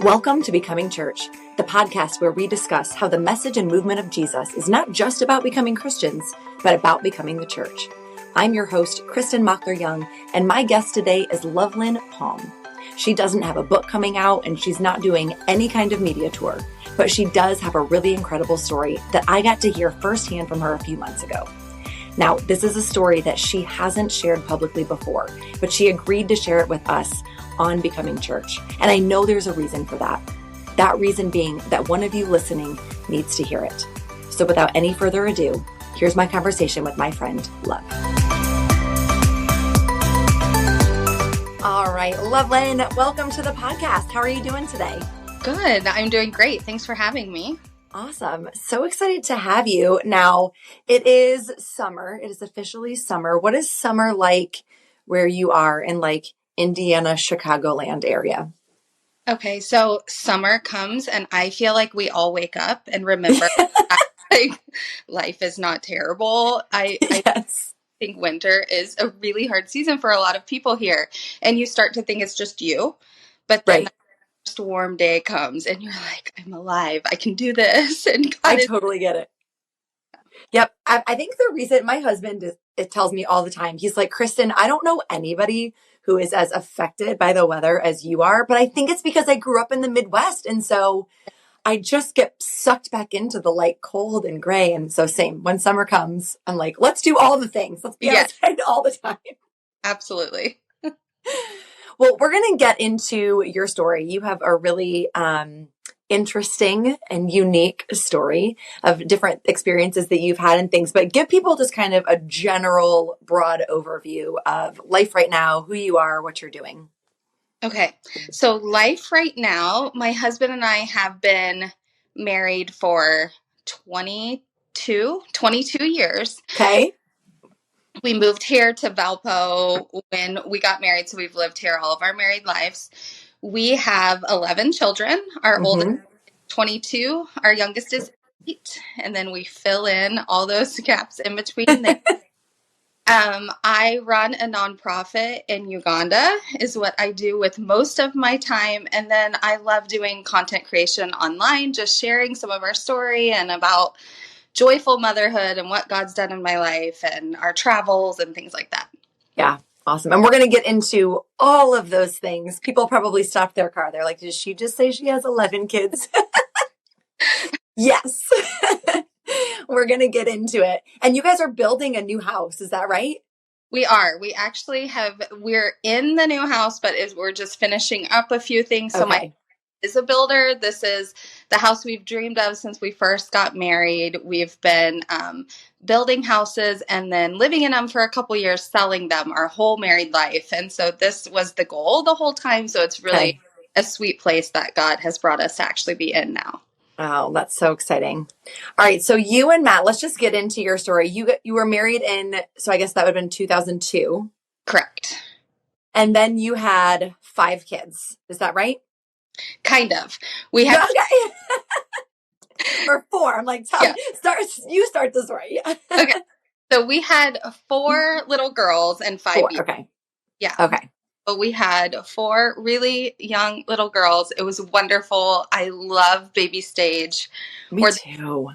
Welcome to Becoming Church, the podcast where we discuss how the message and movement of Jesus is not just about becoming Christians, but about becoming the church. I'm your host, Kristen Mockler-Young, and my guest today is Lovelyn Palm. She doesn't have a book coming out, and she's not doing any kind of media tour, but she does have a really incredible story that I got to hear firsthand from her a few months ago. Now, this is a story that she hasn't shared publicly before, but she agreed to share it with us on Becoming Church. And I know there's a reason for that. That reason being that one of you listening needs to hear it. So without any further ado, here's my conversation with my friend, Love. All right, Lovelyn, welcome to the podcast. How are you doing today? Good. I'm doing great. Thanks for having me. Awesome. So excited to have you. Now, it is summer. It is officially summer. What is summer like where you are in Indiana, Chicagoland area? Okay, so summer comes and I feel like we all wake up and remember like life is not terrible. I think winter is a really hard season for a lot of people here. And you start to think it's just you. But then the first warm day comes and you're like, I'm alive. I can do this. And I totally get it. Yep. I think the reason my husband it tells me all the time, he's like, Kristen, I don't know anybody who is as affected by the weather as you are, but I think it's because I grew up in the Midwest. And so I just get sucked back into the cold and gray. And so same, when summer comes, I'm like, let's do all the things. Let's be outside all the time. Absolutely. Well, we're going to get into your story. You have a really interesting and unique story of different experiences that you've had and things, but give people just kind of a general broad overview of life right now, who you are, what you're doing. Okay. So life right now, my husband and I have been married for 22 years. Okay. We moved here to Valpo when we got married. So we've lived here all of our married lives. We have 11 children. Our oldest is 22. Our youngest is 8. And then we fill in all those gaps in between there. I run a nonprofit in Uganda is what I do with most of my time. And then I love doing content creation online, just sharing some of our story and about joyful motherhood and what God's done in my life and our travels and things like that. Yeah. Awesome. And we're going to get into all of those things. People probably stopped their car. They're like, did she just say she has 11 kids? Yes. We're going to get into it. And you guys are building a new house. Is that right? We are. We actually we're in the new house, but we're just finishing up a few things. So my is a builder. This is the house we've dreamed of since we first got married. We've been building houses and then living in them for a couple years, selling them our whole married life. And so this was the goal the whole time. So it's really a sweet place that God has brought us to actually be in now. Oh, that's so exciting. All right. So you and Matt, let's just get into your story. You were married so I guess that would have been 2002. Correct. And then you had 5 kids. Is that right? Kind of. We have or 4. I'm like, you start the story. Okay. So we had 4 little girls and 5 boys. Okay. Yeah. Okay. But we had 4 really young little girls. It was wonderful. I love baby stage. Me too.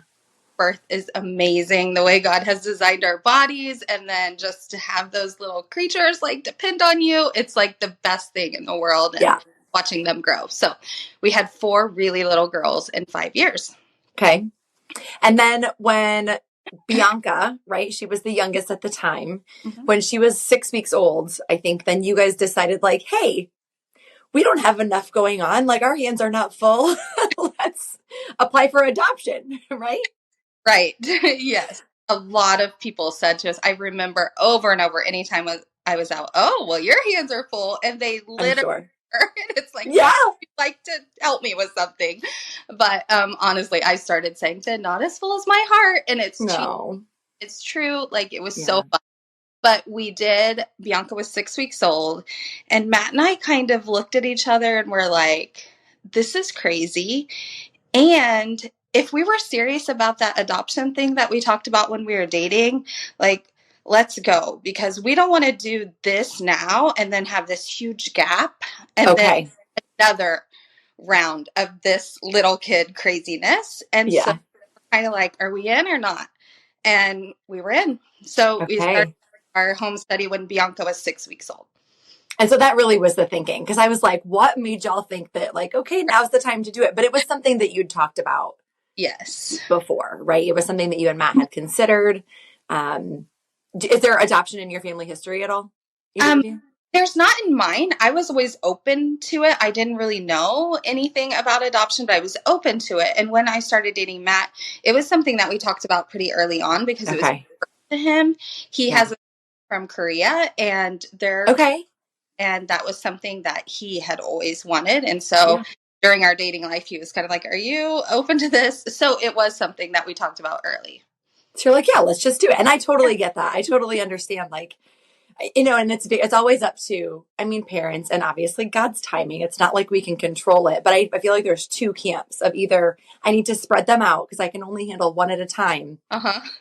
Birth is amazing. The way God has designed our bodies, and then just to have those little creatures depend on you. It's the best thing in the world. And watching them grow. So we had 4 really little girls in 5 years. Okay. And then when Bianca, right, she was the youngest at the time, when she was 6 weeks old, I think, then you guys decided hey, we don't have enough going on. Our hands are not full. Let's apply for adoption, right? Right. Yes. A lot of people said to us, I remember over and over, anytime I was out, oh, well, your hands are full. And they literally and it's you'd like to help me with something. But honestly, I started saying, not as full as my heart. And it's it's true. It was so fun. But we did. Bianca was 6 weeks old. And Matt and I kind of looked at each other and were like, this is crazy. And if we were serious about that adoption thing that we talked about when we were dating, let's go, because we don't want to do this now and then have this huge gap and then another round of this little kid craziness. And so kind of like, are we in or not? And we were in. So we started our home study when Bianca was 6 weeks old. And so that really was the thinking, because I was like, what made y'all think that, like, okay, now's the time to do it? But it was something that you'd talked about before, right? It was something that you and Matt had considered. Is there adoption in your family history at all? There's not in mine. I was always open to it. I didn't really know anything about adoption, but I was open to it. And when I started dating Matt, it was something that we talked about pretty early on because it was important to him. He has a from Korea, and and that was something that he had always wanted. And so during our dating life, he was kind of like, are you open to this? So it was something that we talked about early. So you're like, yeah, let's just do it. And I totally get that. I totally understand, like, you know, and it's always up to, I mean, parents and obviously God's timing. It's not like we can control it, but I feel like there's two camps of either I need to spread them out because I can only handle one at a time.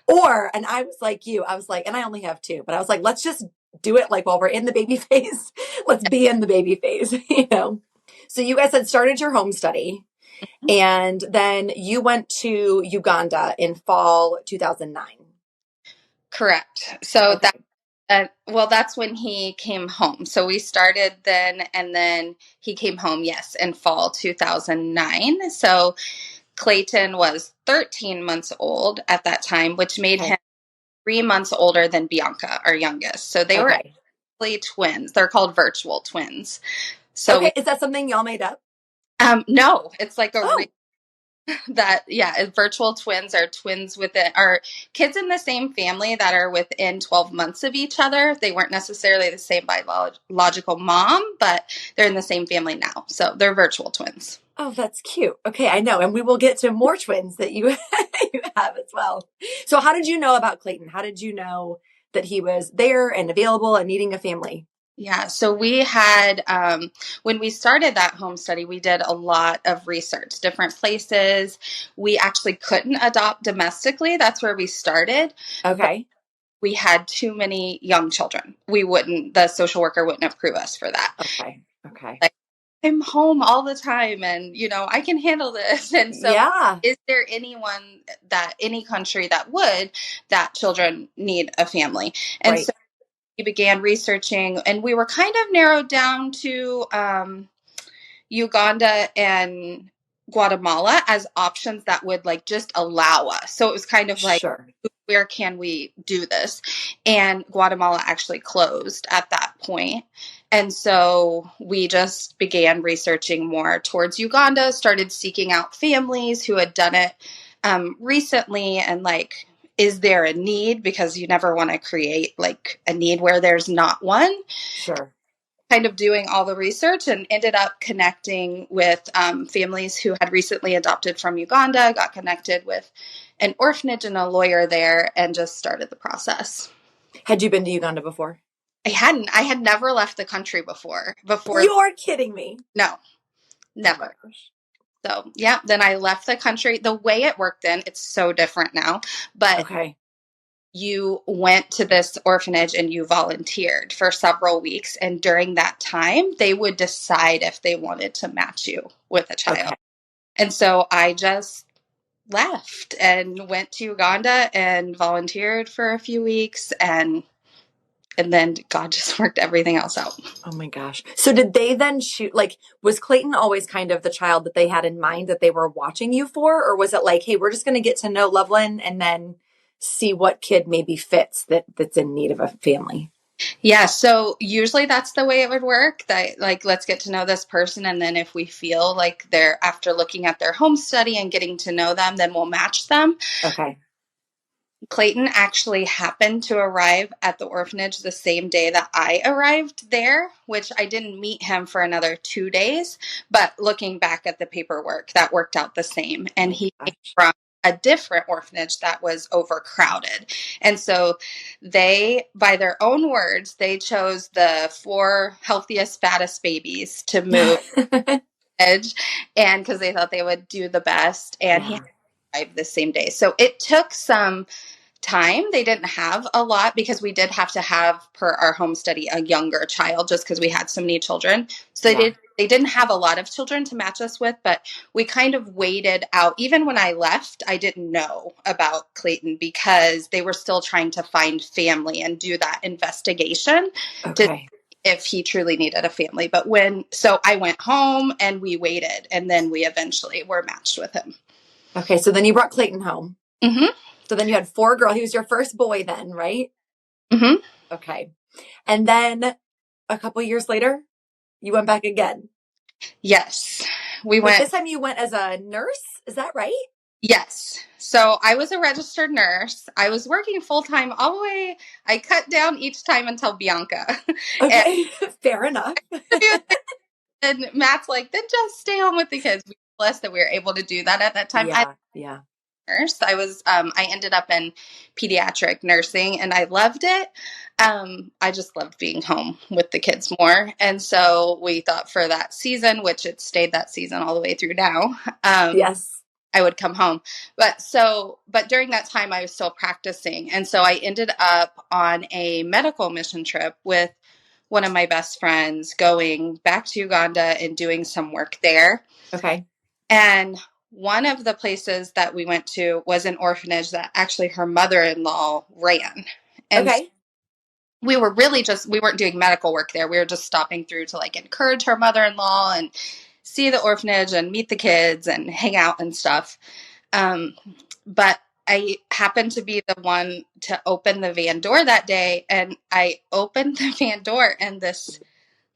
Or, and I was like you, I was like, and I only have two, but I was like, let's just do it like while we're in the baby phase. Let's be in the baby phase, you know? So you guys had started your home study and then you went to Uganda in fall 2009. Correct. So that's when he came home. So we started then, and then he came home, in fall 2009. So Clayton was 13 months old at that time, which made him 3 months older than Bianca, our youngest. So they were actually twins. They're called virtual twins. So is that something y'all made up? No, it's like virtual twins are twins are kids in the same family that are within 12 months of each other. They weren't necessarily the same biological mom, but they're in the same family now. So they're virtual twins. Oh, that's cute. Okay, I know. And we will get to more twins that you have as well. So how did you know about Clayton? How did you know that he was there and available and needing a family? Yeah, so we had, when we started that home study, we did a lot of research, different places. We actually couldn't adopt domestically. That's where we started. Okay. We had too many young children. The social worker wouldn't approve us for that. Okay. Like, I'm home all the time and, you know, I can handle this. And so is there any country that children need a family? And so we began researching, and we were kind of narrowed down to Uganda and Guatemala as options that would like just allow us. So it was kind of like, where can we do this? And Guatemala actually closed at that point. And so we just began researching more towards Uganda, started seeking out families who had done it recently, and like, is there a need? Because you never want to create like a need where there's not one. Kind of doing all the research, and ended up connecting with families who had recently adopted from Uganda, got connected with an orphanage and a lawyer there, and just started the process. Had you been to Uganda before? I hadn't. I had never left the country before. You're kidding me. No, never. So, then I left the country. The way it worked then, it's so different now. But you went to this orphanage and you volunteered for several weeks. And during that time, they would decide if they wanted to match you with a child. And so I just left and went to Uganda and volunteered for a few weeks, and then God just worked everything else out. Oh my gosh. So did they then was Clayton always kind of the child that they had in mind that they were watching you for? Or was it like, hey, we're just going to get to know Lovelyn and then see what kid maybe fits that's in need of a family? Yeah. So usually that's the way it would work, that like, let's get to know this person. And then if we feel like after looking at their home study and getting to know them, then we'll match them. Okay. Clayton actually happened to arrive at the orphanage the same day that I arrived there, which I didn't meet him for another 2 days. But looking back at the paperwork, that worked out the same. And he came from a different orphanage that was overcrowded. And so they, by their own words, they chose the 4 healthiest, fattest babies to move edge, and because they thought they would do the best. And he arrived the same day. So it took some time. They didn't have a lot because we did have to have, per our home study, a younger child just because we had so many children. So they they didn't have a lot of children to match us with, but we kind of waited out. Even when I left, I didn't know about Clayton because they were still trying to find family and do that investigation to see if he truly needed a family. But so I went home and we waited, and then we eventually were matched with him. Okay, so then you brought Clayton home. Mm-hmm. So then you had 4 girls. He was your first boy then, right? Mm-hmm. Okay. And then a couple years later, you went back again. Yes. But this time you went as a nurse. Is that right? Yes. So I was a registered nurse. I was working full-time all the way. I cut down each time until Bianca. Okay. Fair enough. And Matt's like, then just stay home with the kids. We were blessed that we were able to do that at that time. Yeah. Nurse. I ended up in pediatric nursing and I loved it. I just loved being home with the kids more. And so we thought for that season, which it stayed that season all the way through now. Yes. I would come home. But during that time I was still practicing. And so I ended up on a medical mission trip with one of my best friends going back to Uganda and doing some work there. Okay. And one of the places that we went to was an orphanage that actually her mother-in-law ran. And so we weren't doing medical work there. We were just stopping through to like encourage her mother-in-law and see the orphanage and meet the kids and hang out and stuff. But I happened to be the one to open the van door that day. And I opened the van door and this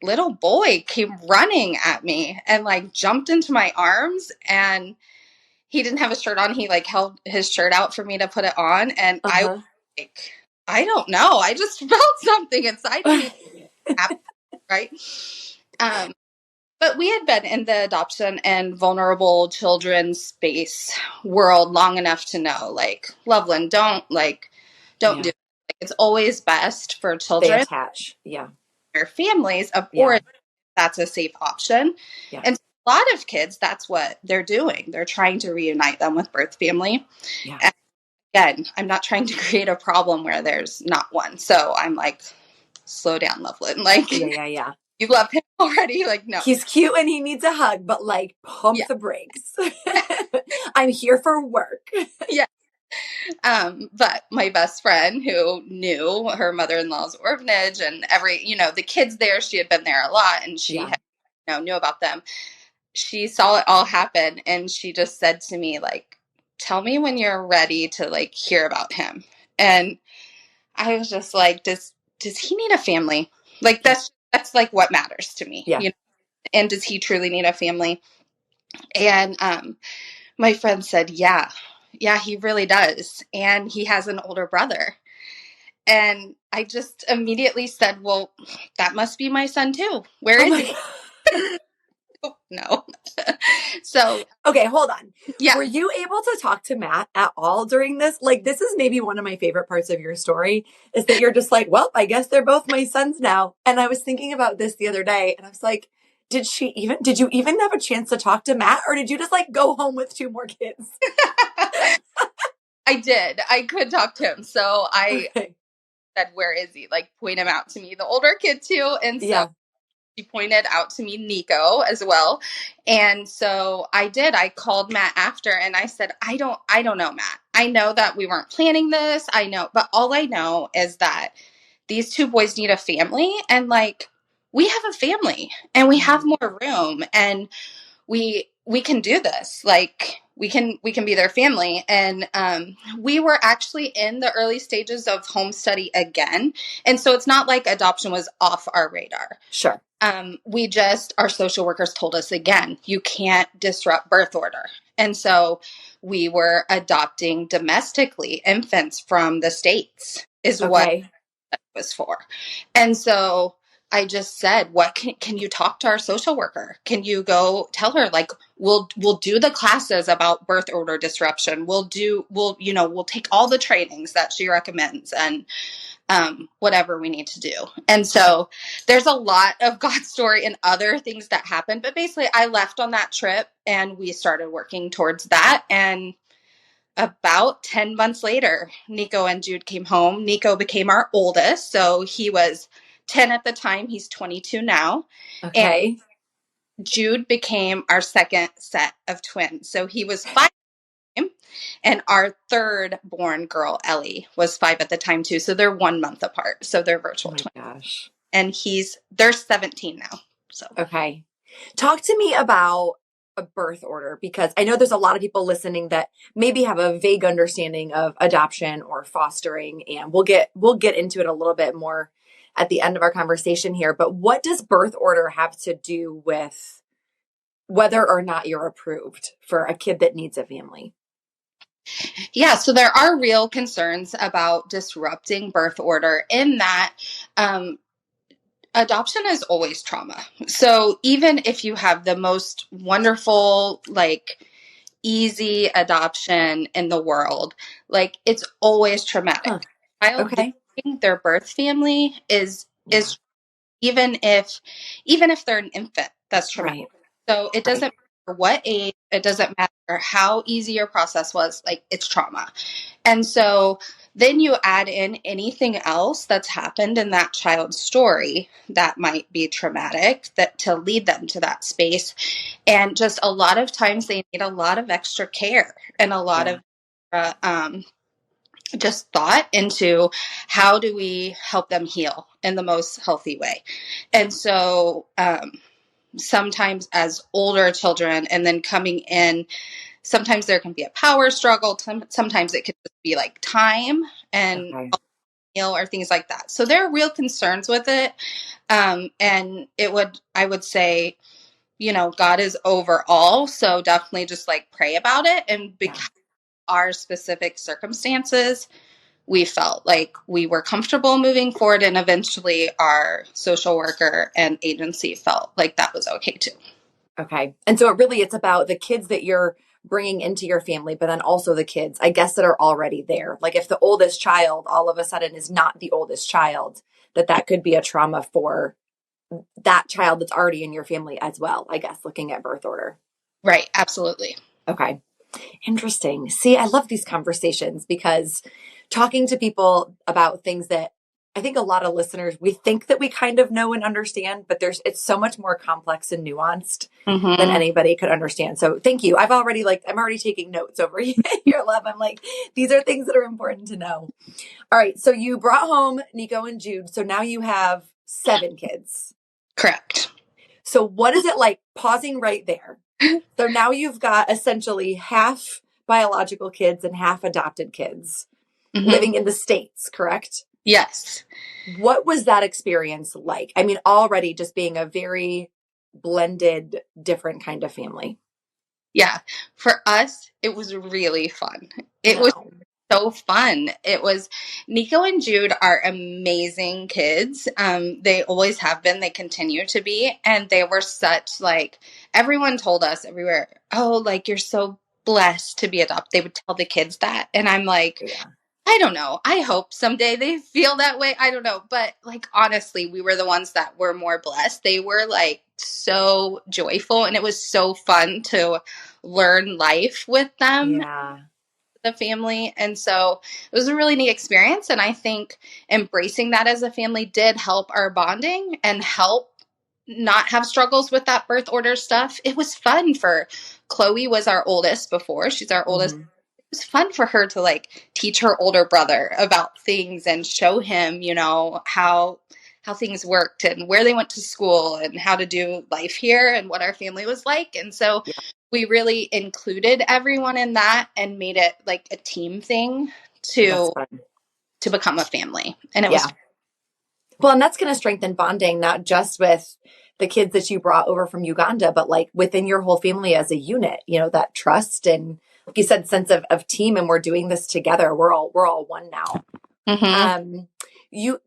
little boy came running at me and like jumped into my arms, and he didn't have a shirt on. He like held his shirt out for me to put it on. And I was like, I don't know. I just felt something inside me. Right. But we had been in the adoption and vulnerable children space world long enough to know, like, Lovelyn, don't do it. Like, it's always best for children. They attach. Yeah. Their families, of course, that's a safe option. Yeah. And a lot of kids, that's what they're doing. They're trying to reunite them with birth family. Yeah. And again, I'm not trying to create a problem where there's not one. So I'm like, slow down, Lovelyn. Like, yeah. You love him already? Like, no. He's cute and he needs a hug, but like, pump the brakes. I'm here for work. Yeah. But my best friend who knew her mother-in-law's orphanage and the kids there, she had been there a lot and she had, knew about them. She saw it all happen and she just said to me, like, tell me when you're ready to like hear about him. And I was just like, does he need a family? Like, that's like what matters to me. Yeah. And does he truly need a family? And my friend said, yeah, he really does. And he has an older brother. And I just immediately said, well, that must be my son too. Where is he? No. So. Okay, hold on. Yeah. Were you able to talk to Matt at all during this? Like, this is maybe one of my favorite parts of your story is that you're just like, well, I guess they're both my sons now. And I was thinking about this the other day and I was like, did you even have a chance to talk to Matt, or did you just like go home with 2 more kids? I did. I could talk to him. So I said, where is he? Like, point him out to me, the older kid too. And so she pointed out to me Nico as well. And so I did. I called Matt after and I said, I don't know, Matt. I know that we weren't planning this. I know, but all I know is that these 2 boys need a family, and like, we have a family and we have more room and we can do this. Like, we can be their family. And we were actually in the early stages of home study again. And so it's not like adoption was off our radar. Sure. Our social workers told us again, you can't disrupt birth order. And so we were adopting domestically infants from the States is what it was for. And so I just said, what can you talk to our social worker? Can you go tell her, like, we'll do the classes about birth order disruption. We'll take all the trainings that she recommends and whatever we need to do. And so there's a lot of God's story and other things that happened. But basically I left on that trip and we started working towards that. And about 10 months later, Nico and Jude came home. Nico became our oldest. So he was 10 at the time. He's 22 now. Okay. Jude became our second set of twins. So he was 5, and our third born girl, Ellie, was 5 at the time too. So they're 1 month apart. So they're virtual twins. Oh my gosh. And they're 17 now. So okay. Talk to me about a birth order, because I know there's a lot of people listening that maybe have a vague understanding of adoption or fostering, and we'll get into it a little bit more at the end of our conversation here. But what does birth order have to do with whether or not you're approved for a kid that needs a family? Yeah, so there are real concerns about disrupting birth order in that adoption is always trauma. So even if you have the most wonderful, like, easy adoption in the world, like, it's always traumatic. Huh. Child Okay. leaving their birth family is even if they're an infant, that's traumatic. Right. So it doesn't matter what age, it doesn't matter how easy your process was, like, it's trauma. And so then you add in anything else that's happened in that child's story that might be traumatic, that to lead them to that space. And just a lot of times they need a lot of extra care and a lot of just thought into how do we help them heal in the most healthy way. And so sometimes as older children and then coming in, sometimes there can be a power struggle. Sometimes it could just be like time and meal or things like that. So there are real concerns with it. And I would say, God is over all. So definitely just like pray about it. And because of our specific circumstances, we felt like we were comfortable moving forward. And eventually our social worker and agency felt like that was okay too. Okay. And so it's about the kids that you're bringing into your family, but then also the kids, I guess, that are already there. Like if the oldest child all of a sudden is not the oldest child, that could be a trauma for that child that's already in your family as well, I guess, looking at birth order. Right. Absolutely. Okay. Interesting. See, I love these conversations because talking to people about things that I think a lot of listeners, we think that we kind of know and understand, but it's so much more complex and nuanced than anybody could understand. So thank you. I'm already taking notes over your love. I'm like, these are things that are important to know. All right. So you brought home Nico and Jude. So now you have 7 kids. Correct. So what is it like, pausing right there? So now you've got essentially half biological kids and half adopted kids living in the States, correct? Yes. What was that experience like? I mean, already just being a very blended, different kind of family. Yeah. For us, it was really fun. It was so fun. Nico and Jude are amazing kids. They always have been. They continue to be. And they were such, like, everyone told us everywhere, oh, like, you're so blessed to be adopted. They would tell the kids that. And I'm like, I don't know. I hope someday they feel that way. I don't know. But, like, honestly, we were the ones that were more blessed. They were, like, so joyful. And it was so fun to learn life with them. Yeah. The family. And so it was a really neat experience. And I think embracing that as a family did help our bonding and help not have struggles with that birth order stuff. It was fun for Chloe was our oldest before. She's our oldest. It was fun for her to, like, teach her older brother about things and show him, how things worked and where they went to school and how to do life here and what our family was like. And so we really included everyone in that and made it like a team thing to become a family. And it was fun. Well, and that's going to strengthen bonding, not just with the kids that you brought over from Uganda, but like within your whole family as a unit, that trust and, like you said, sense of team. And we're doing this together. We're all one now.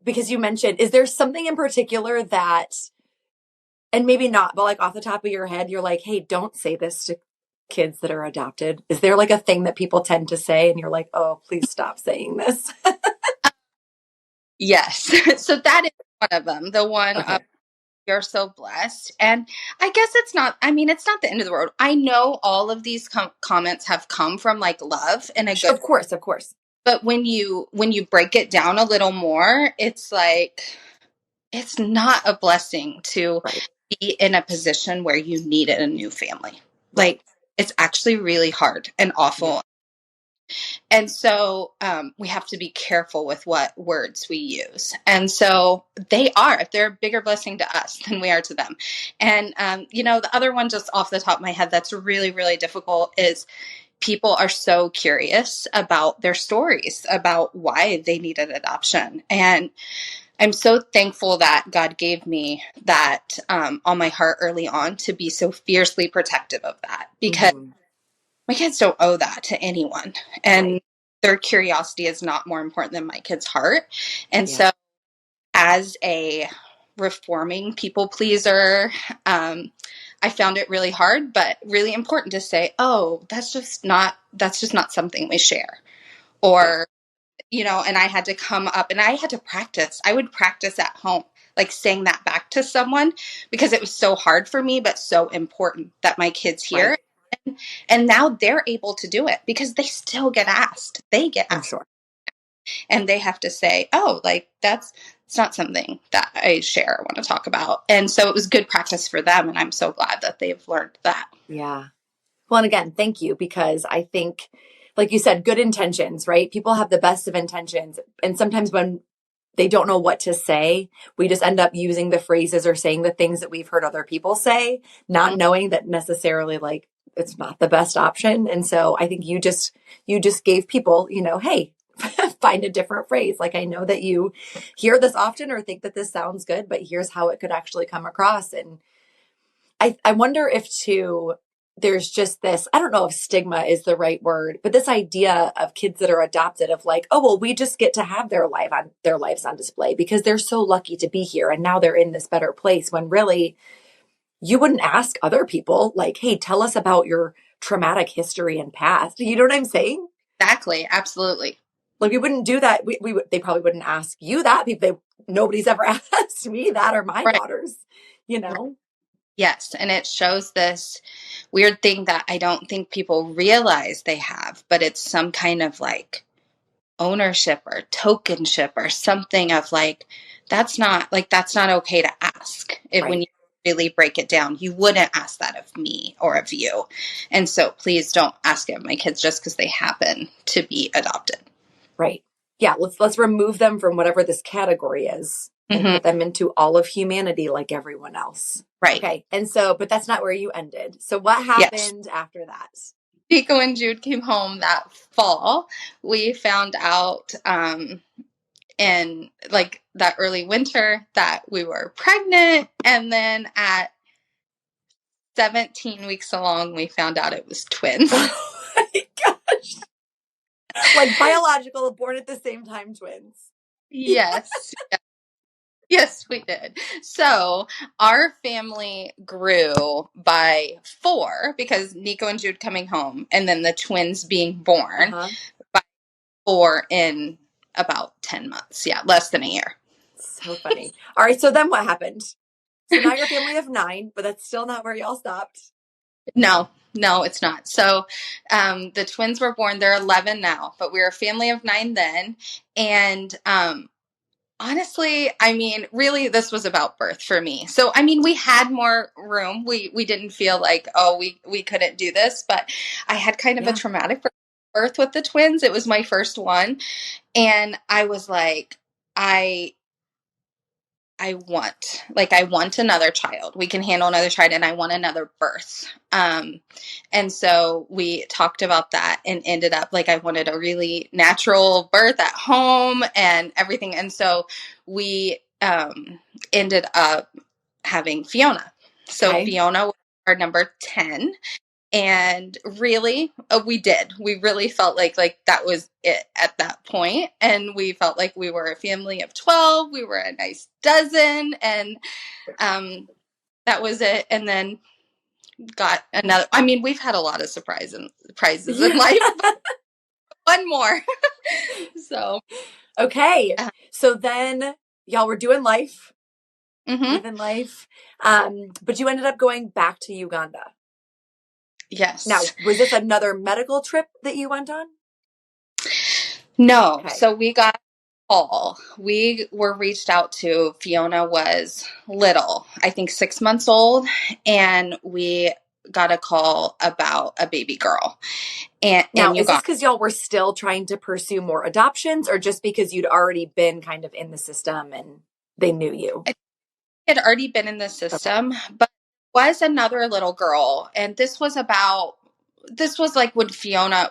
Because you mentioned, is there something in particular that, and maybe not, but like off the top of your head, you're like, hey, don't say this to kids that are adopted? Is there like a thing that people tend to say and you're like, oh, please stop saying this? Yes. So that is one of them. The one of you're so blessed. And I guess it's not the end of the world. I know all of these comments have come from, like, love and a good. Of course. But when you break it down a little more, it's like, it's not a blessing to be in a position where you needed a new family. Like, it's actually really hard and awful. Yeah. And so we have to be careful with what words we use. And so they're a bigger blessing to us than we are to them. And, the other one just off the top of my head that's really, really difficult is people are so curious about their stories, about why they needed adoption. And I'm so thankful that God gave me that on my heart early on to be so fiercely protective of that, because my kids don't owe that to anyone. And their curiosity is not more important than my kid's heart. And so as a reforming people pleaser, I found it really hard, but really important to say, oh, that's just not something we share. Or, and I had to come up and I had to practice. I would practice at home, like saying that back to someone, because it was so hard for me, but so important that my kids hear. And now they're able to do it because they still get asked. They get asked. I'm sure. And they have to say, oh, like it's not something that I share or want to talk about. And so it was good practice for them. And I'm so glad that they've learned that. Yeah. Well, and again, thank you, because I think, like you said, good intentions, right? People have the best of intentions. And sometimes when they don't know what to say, we just end up using the phrases or saying the things that we've heard other people say, not knowing that necessarily like it's not the best option. And so I think you just gave people, hey, find a different phrase. Like, I know that you hear this often or think that this sounds good, but here's how it could actually come across. And I wonder if there's just this, I don't know if stigma is the right word, but this idea of kids that are adopted of like, oh, well, we just get to have their lives on display because they're so lucky to be here. And now they're in this better place, when really you wouldn't ask other people like, hey, tell us about your traumatic history and past. You know what I'm saying? Exactly. Absolutely. Like, we wouldn't do that. They probably wouldn't ask you that. Nobody's ever asked me that or my daughters, Yes. And it shows this weird thing that I don't think people realize they have, but it's some kind of like ownership or tokenship or something of like, that's not okay to ask. When you really break it down, you wouldn't ask that of me or of you. And so please don't ask it of my kids just because they happen to be adopted. Right. Yeah. Let's remove them from whatever this category is and put them into all of humanity like everyone else. Right. Okay. And so, but that's not where you ended. So what happened after that? Nico and Jude came home that fall. We found out in like that early winter that we were pregnant. And then at 17 weeks along, we found out it was twins. Oh my gosh. Like biological, born at the same time twins. Yes. Yes, we did. So our family grew by 4 because Nico and Jude coming home and then the twins being born by 4 in about 10 months. Yeah, less than a year. So funny. All right, so then what happened? So now you're a family of 9, but that's still not where y'all stopped. No, it's not. So the twins were born. They're 11 now, but we were a family of 9 then. And honestly, I mean, really, this was about birth for me. So, I mean, we had more room. We didn't feel like, oh, we couldn't do this, but I had kind of a traumatic birth with the twins. It was my first one. And I was like, I want another child. We can handle another child and I want another birth. And so we talked about that and ended up like, I wanted a really natural birth at home and everything. And so we, ended up having Fiona. So Fiona was our number 10. And really, we really felt like that was it at that point. And we felt like we were a family of 12. We were a nice dozen. And that was it. And then got another. I mean, we've had a lot of prizes in life. One more. So. Okay. So then y'all were doing life. Living life. But you ended up going back to Uganda. Yes. Now, was this another medical trip that you went on? No. Okay. So we got fall, we were reached out to. Fiona was little, I think 6 months old, and we got a call about a baby girl. And now, in is this Uganda. because y'all were still trying to pursue more adoptions, or just because you'd already been kind of in the system and they knew you? I had already been in the system, but was another little girl, and this was like when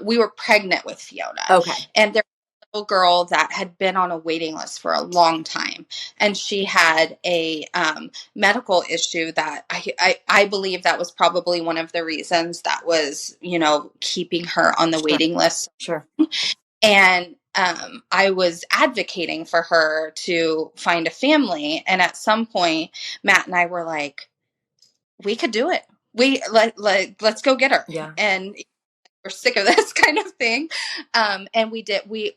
we were pregnant with Fiona. Okay. And there was a little girl that had been on a waiting list for a long time, and she had a medical issue that I believe that was probably one of the reasons that was, keeping her on the waiting list. Sure. And I was advocating for her to find a family. And at some point, Matt and I were like, we could do it. Let's go get her. Yeah. And we're sick of this kind of thing. And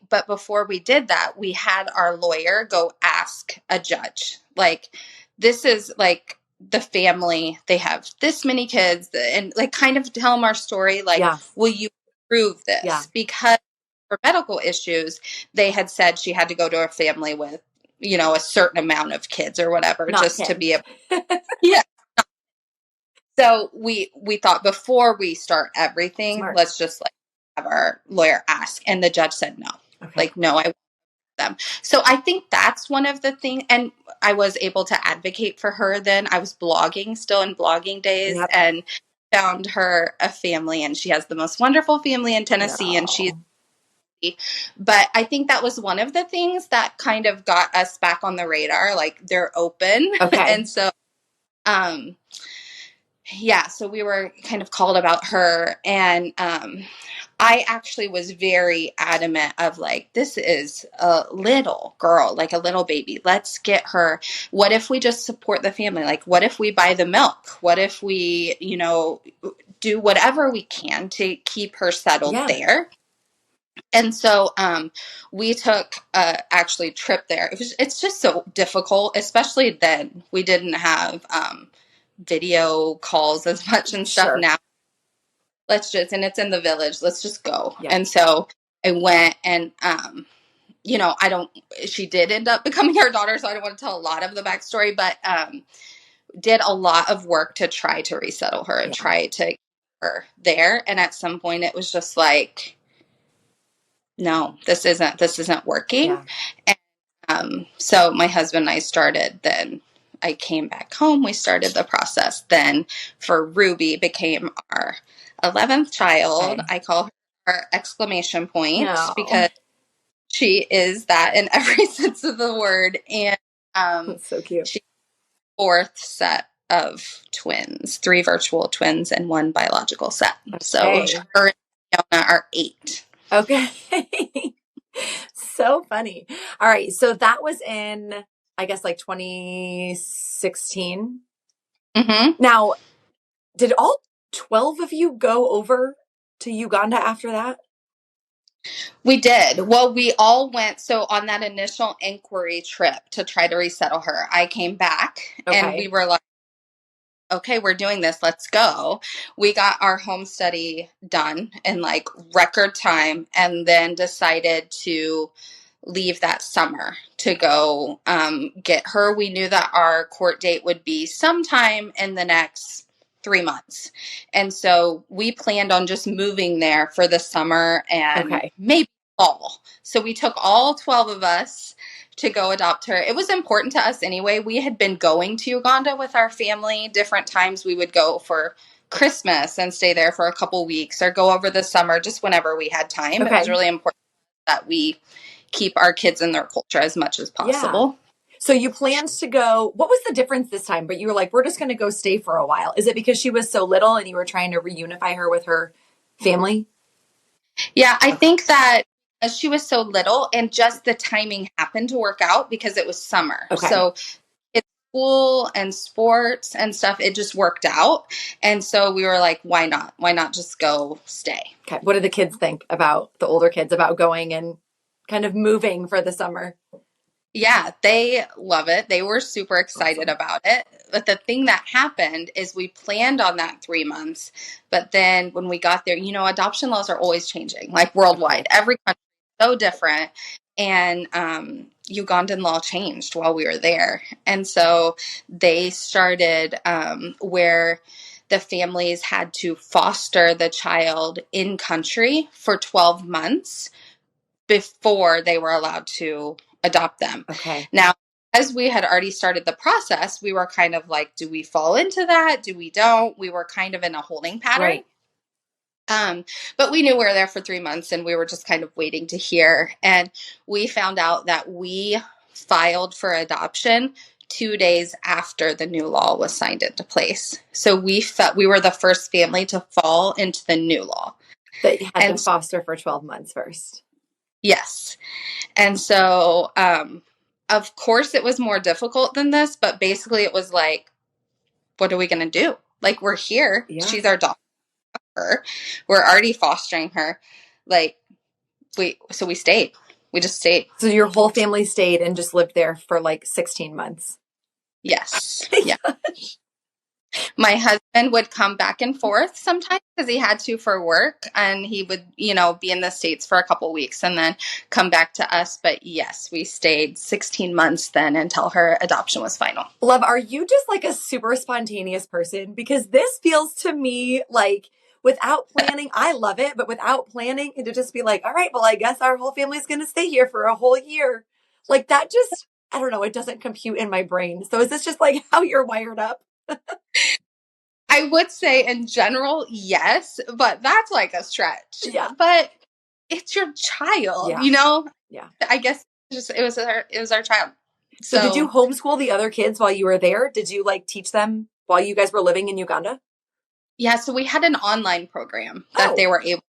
but before we did that, we had our lawyer go ask a judge, like, this is like the family, they have this many kids, and like kind of tell them our story. Like, will you prove this? Yeah. Because for medical issues, they had said she had to go to a family with, a certain amount of kids or whatever, Not just 10. to be able. Yeah. So we thought before we start everything, Smart. let's just have our lawyer ask. And the judge said no. Okay. No, I want them. So I think that's one of the things. And I was able to advocate for her then. I was blogging still in blogging days, and found her a family, and she has the most wonderful family in Tennessee. And but I think that was one of the things that kind of got us back on the radar. Like, they're open. Okay. And so, so we were kind of called about her, and I actually was very adamant of like, this is a little girl, like a little baby. Let's get her. What if we just support the family? Like, what if we buy the milk? What if we, do whatever we can to keep her settled there? And so we took actually trip there. It's just so difficult, especially then. We didn't have video calls as much and stuff. Now. And it's in the village. Let's just go. Yeah. And so I went, and she did end up becoming our daughter, so I don't want to tell a lot of the backstory, but did a lot of work to try to resettle her and try to get her there. And at some point it was just like, no, this isn't working. Yeah. And so my husband and I started, then I came back home. We started the process. Then for Ruby became our 11th child. Okay. I call her exclamation point because she is that in every sense of the word. And that's so cute. She's the 4th set of twins, 3 virtual twins and 1 biological set. Okay. So her and Fiona are 8. Okay. So funny. All right. So that was in, I guess, like 2016. Mm-hmm. Now, did all 12 of you go over to Uganda after that? We did. Well, we all went. So on that initial inquiry trip to try to resettle her, I came back and we were like, okay, we're doing this. Let's go. We got our home study done in like record time, and then decided to leave that summer to go get her. We knew that our court date would be sometime in the next 3 months. And so we planned on just moving there for the summer and maybe fall. So we took all 12 of us to go adopt her. It was important to us anyway. We had been going to Uganda with our family. Different times we would go for Christmas and stay there for a couple weeks, or go over the summer, just whenever we had time. It was really important that we keep our kids in their culture as much as possible. Yeah. So you planned to go. What was the difference this time? But you were like, we're just going to go stay for a while. Is it because she was so little and you were trying to reunify her with her family? Yeah, I think that she was so little, and just the timing happened to work out because it was summer. Okay. So it's school and sports and stuff. It just worked out. And so we were like, why not? Why not just go stay? Okay. What do the kids think about, the older kids, about going and kind of moving for the summer? Yeah, they love it. They were super excited about it. But the thing that happened is we planned on that 3 months. But then when we got there, adoption laws are always changing, like worldwide. Every country is so different. and Ugandan law changed while we were there. And so they started where the families had to foster the child in country for 12 months before they were allowed to adopt them. Okay. Now, as we had already started the process, we were kind of like, do we fall into that? Do we don't? We were kind of in a holding pattern. Right. But we knew we were there for 3 months and we were just kind of waiting to hear. And we found out that we filed for adoption 2 days after the new law was signed into place. So we were the first family to fall into the new law. That you had to foster for 12 months first. Yes. And so, of course, it was more difficult than this, but basically it was like, what are we going to do? Like, we're here. Yeah. She's our daughter. We're already fostering her. Like, we stayed. We just stayed. So your whole family stayed and just lived there for like 16 months. Yes. Yeah. My husband would come back and forth sometimes because he had to for work, and he would, be in the States for a couple weeks and then come back to us. But yes, we stayed 16 months then until her adoption was final. Love, are you just like a super spontaneous person? Because this feels to me like without planning, I love it, but without planning, and to just be like, all right, well, I guess our whole family's going to stay here for a whole year. Like that just, I don't know, it doesn't compute in my brain. So is this just like how you're wired up? I would say in general, yes, but that's like a stretch. Yeah. But it's your child, Yeah. I guess it was our child. So did you homeschool the other kids while you were there? Did you like teach them while you guys were living in Uganda? Yeah. So we had an online program that they were able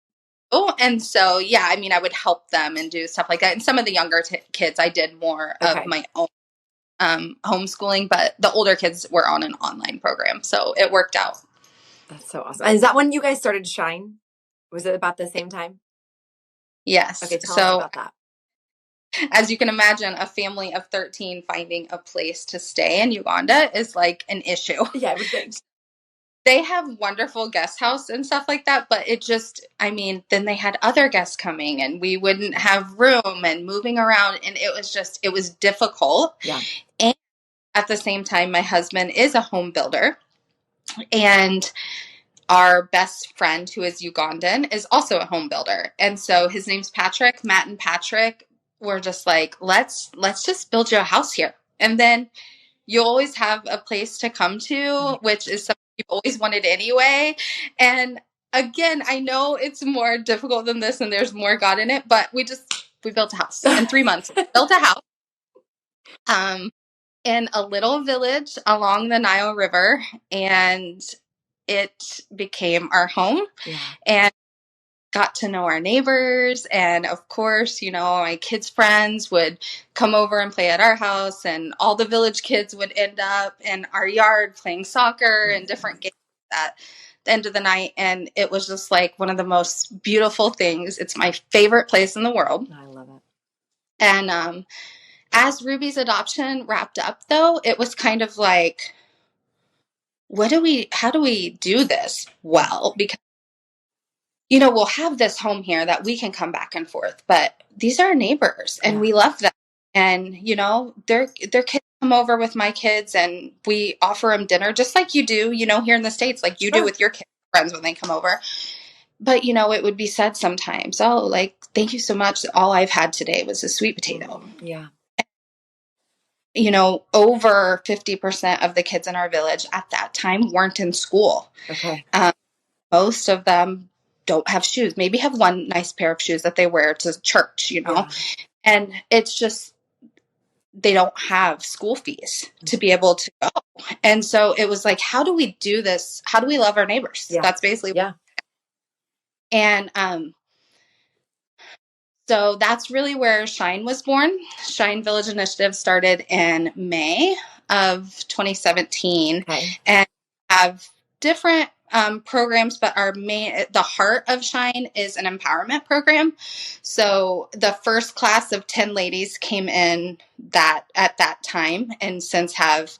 to do. And so, yeah, I mean, I would help them and do stuff like that. And some of the younger kids, I did more of my own homeschooling, but the older kids were on an online program. So it worked out. That's so awesome. And is that when you guys started Shine? Was it about the same time? Yes. Okay, tell us about that. As you can imagine, a family of 13 finding a place to stay in Uganda is like an issue. Yeah, I would think. They have wonderful guest house and stuff like that, but it just, then they had other guests coming and we wouldn't have room and moving around. And it was difficult. Yeah. And at the same time, my husband is a home builder, and our best friend, who is Ugandan, is also a home builder. And so his name's Patrick. Matt and Patrick were just like, let's just build you a house here. And then you always have a place to come to, which is something you've always wanted anyway. And again, I know it's more difficult than this and there's more God in it, but we built a house in 3 months. Built a house in a little village along the Nile River, and it became our home. Yeah. And got to know our neighbors. And of course, my kids' friends would come over and play at our house, and all the village kids would end up in our yard playing soccer and different games at the end of the night. And it was just like one of the most beautiful things. It's my favorite place in the world. I love it. And as Ruby's adoption wrapped up, though, it was kind of like, how do we do this well? Because we'll have this home here that we can come back and forth, but these are our neighbors and we love them. And, their kids come over with my kids and we offer them dinner just like you do, here in the States, like you do with your kids, friends when they come over. But, it would be said sometimes, oh, like, thank you so much. All I've had today was a sweet potato. Yeah. Over 50% of the kids in our village at that time weren't in school. Okay. Most of them don't have shoes, maybe have one nice pair of shoes that they wear to church, Yeah. And it's just, they don't have school fees to be able to go. And so it was like, how do we do this? How do we love our neighbors? Yeah. That's basically, yeah. And, so that's really where Shine was born. Shine Village Initiative started in May of 2017, and have different programs, but the heart of Shine is an empowerment program. So the first class of 10 ladies came in at that time, and since have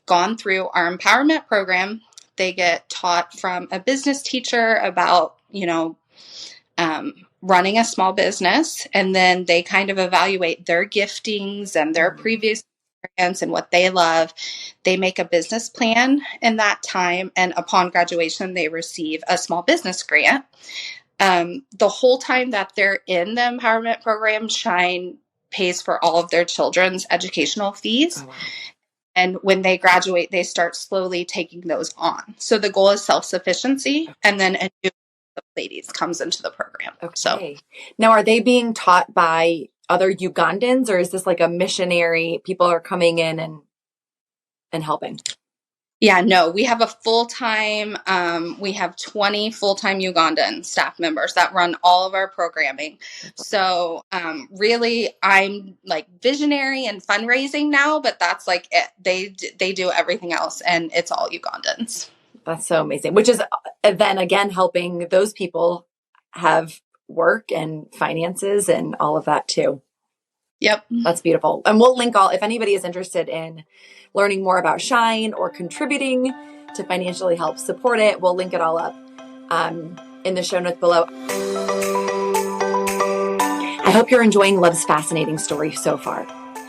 gone through our empowerment program. They get taught from a business teacher about, running a small business, and then they kind of evaluate their giftings and their previous experience and what they love. They make a business plan in that time, and upon graduation, they receive a small business grant. The whole time that they're in the empowerment program, Shine pays for all of their children's educational fees. Oh, wow. And when they graduate, they start slowly taking those on. So the goal is self-sufficiency, and then a new ladies comes into the program. Okay. So now, are they being taught by other Ugandans, or is this like a missionary? People are coming in and helping. Yeah, no, we have a full-time, we have 20 full-time Ugandan staff members that run all of our programming. So really, I'm like visionary and fundraising now, but that's like it. They do everything else, and it's all Ugandans. That's so amazing, which is then again helping those people have work and finances and all of that too. Yep. That's beautiful. And we'll link if anybody is interested in learning more about Shine or contributing to financially help support it, we'll link it all up in the show notes below. I hope you're enjoying Love's fascinating story so far.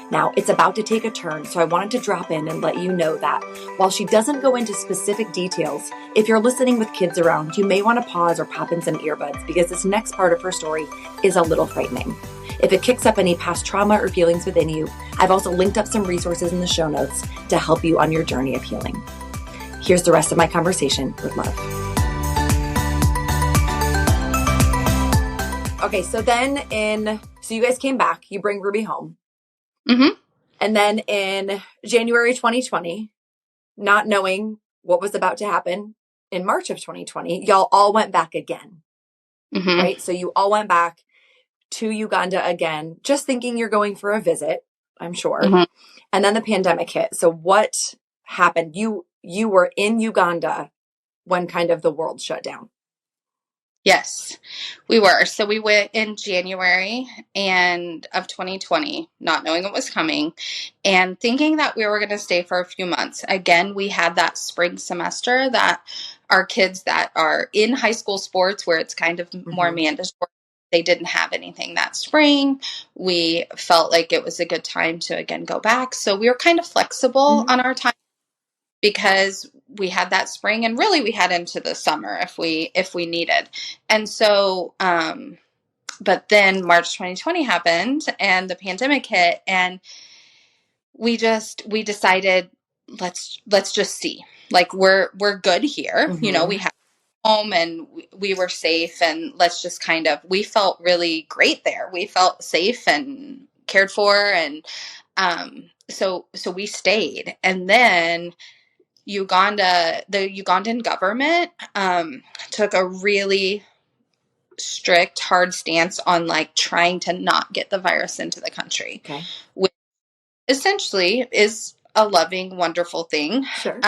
Now, it's about to take a turn, so I wanted to drop in and let you know that while she doesn't go into specific details, if you're listening with kids around, you may want to pause or pop in some earbuds because this next part of her story is a little frightening. If it kicks up any past trauma or feelings within you, I've also linked up some resources in the show notes to help you on your journey of healing. Here's the rest of my conversation with Love. Okay, so you guys came back, you bring Ruby home. Mm-hmm. And then in January 2020, not knowing what was about to happen in March of 2020, y'all all went back again, right? So you all went back to Uganda again, just thinking you're going for a visit, I'm sure. Mm-hmm. And then the pandemic hit. So what happened? You were in Uganda when kind of the world shut down. Yes, we were. So we went in January of 2020, not knowing what was coming and thinking that we were going to stay for a few months. Again, we had that spring semester that our kids that are in high school sports where it's kind of more mandatory, they didn't have anything that spring. We felt like it was a good time to, again, go back. So we were kind of flexible on our time because we had that spring and really we had into the summer if we needed. And so, but then March 2020 happened and the pandemic hit and we decided, let's just see, like we're good here. You know, we have home and we were safe and let's just we felt really great there. We felt safe and cared for. And, so we stayed. And then the Ugandan government took a really strict, hard stance on like trying to not get the virus into the country, which essentially is a loving, wonderful thing. Sure.